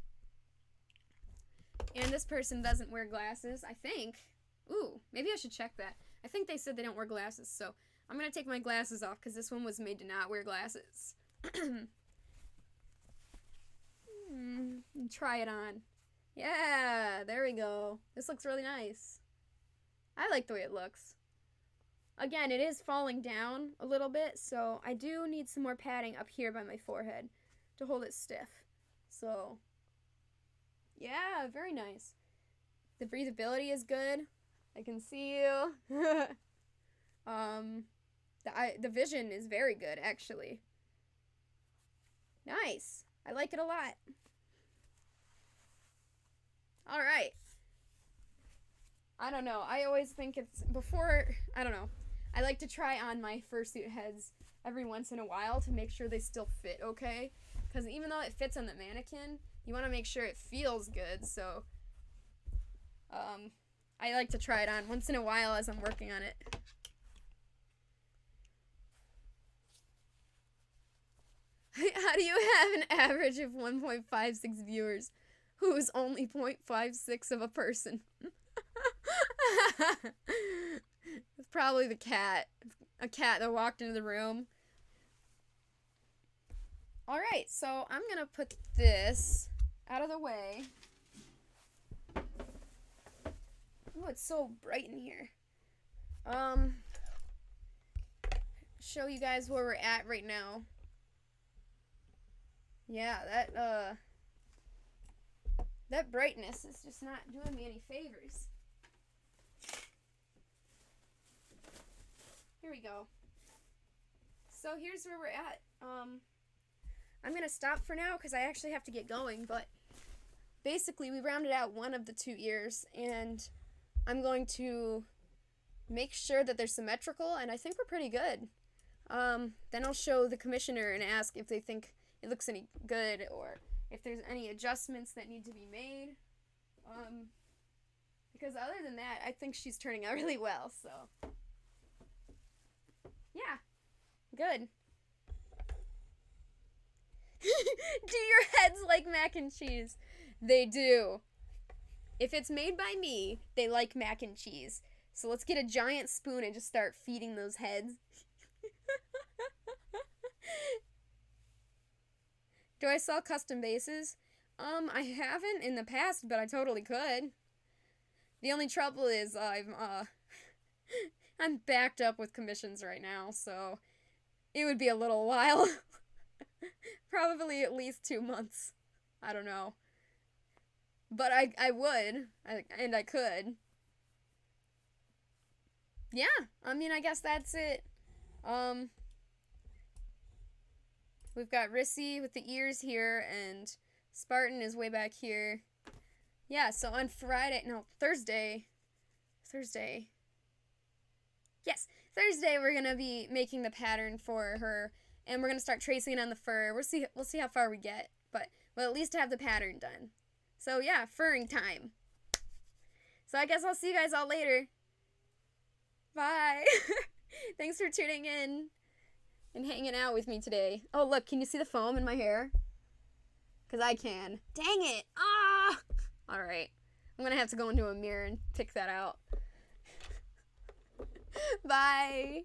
And this person doesn't wear glasses, I think. Ooh, maybe I should check that. I think they said they don't wear glasses, so I'm going to take my glasses off because this one was made to not wear glasses. Try it on. Yeah, there we go. This looks really nice. I like the way it looks. Again, it is falling down a little bit, so I do need some more padding up here by my forehead to hold it stiff. So, yeah, very nice. The breathability is good. I can see you. The vision is very good, actually. Nice. I like it a lot. Alright. I don't know. I always think it's I don't know. I like to try on my fursuit heads every once in a while to make sure they still fit okay. Because even though it fits on the mannequin, you want to make sure it feels good. So, I like to try it on once in a while as I'm working on it. How do you have an average of 1.56 viewers who's only 0.56 of a person? It's probably the cat. A cat that walked into the room. Alright, so I'm gonna put this out of the way. Oh, it's so bright in here. Show you guys where we're at right now. Yeah, that brightness is just not doing me any favors. Here we go. So here's where we're at. I'm gonna stop for now because I actually have to get going, but basically we rounded out one of the 2 ears, and I'm going to make sure that they're symmetrical, and I think we're pretty good. Then I'll show the commissioner and ask if they think it looks any good or if there's any adjustments that need to be made. Because other than that, I think she's turning out really well, so. Yeah, good. Do your heads like mac and cheese? They do. If it's made by me, they like mac and cheese. So let's get a giant spoon and just start feeding those heads. Do I sell custom bases? I haven't in the past, but I totally could. The only trouble is I'm backed up with commissions right now, so it would be a little while. Probably at least 2 months. I don't know. But I would, and I could. Yeah, I mean, I guess that's it. We've got Rissy with the ears here, and Spartan is way back here. Yeah, so on Thursday, Yes, Thursday we're gonna be making the pattern for her, and we're gonna start tracing on the fur. We'll see how far we get, but we'll at least have the pattern done. So yeah, furring time. So I guess I'll see you guys all later. Bye. Thanks for tuning in and hanging out with me today. Oh look, can you see the foam in my hair? Cause I can. Dang it! Ah! All right, I'm gonna have to go into a mirror and pick that out. Bye.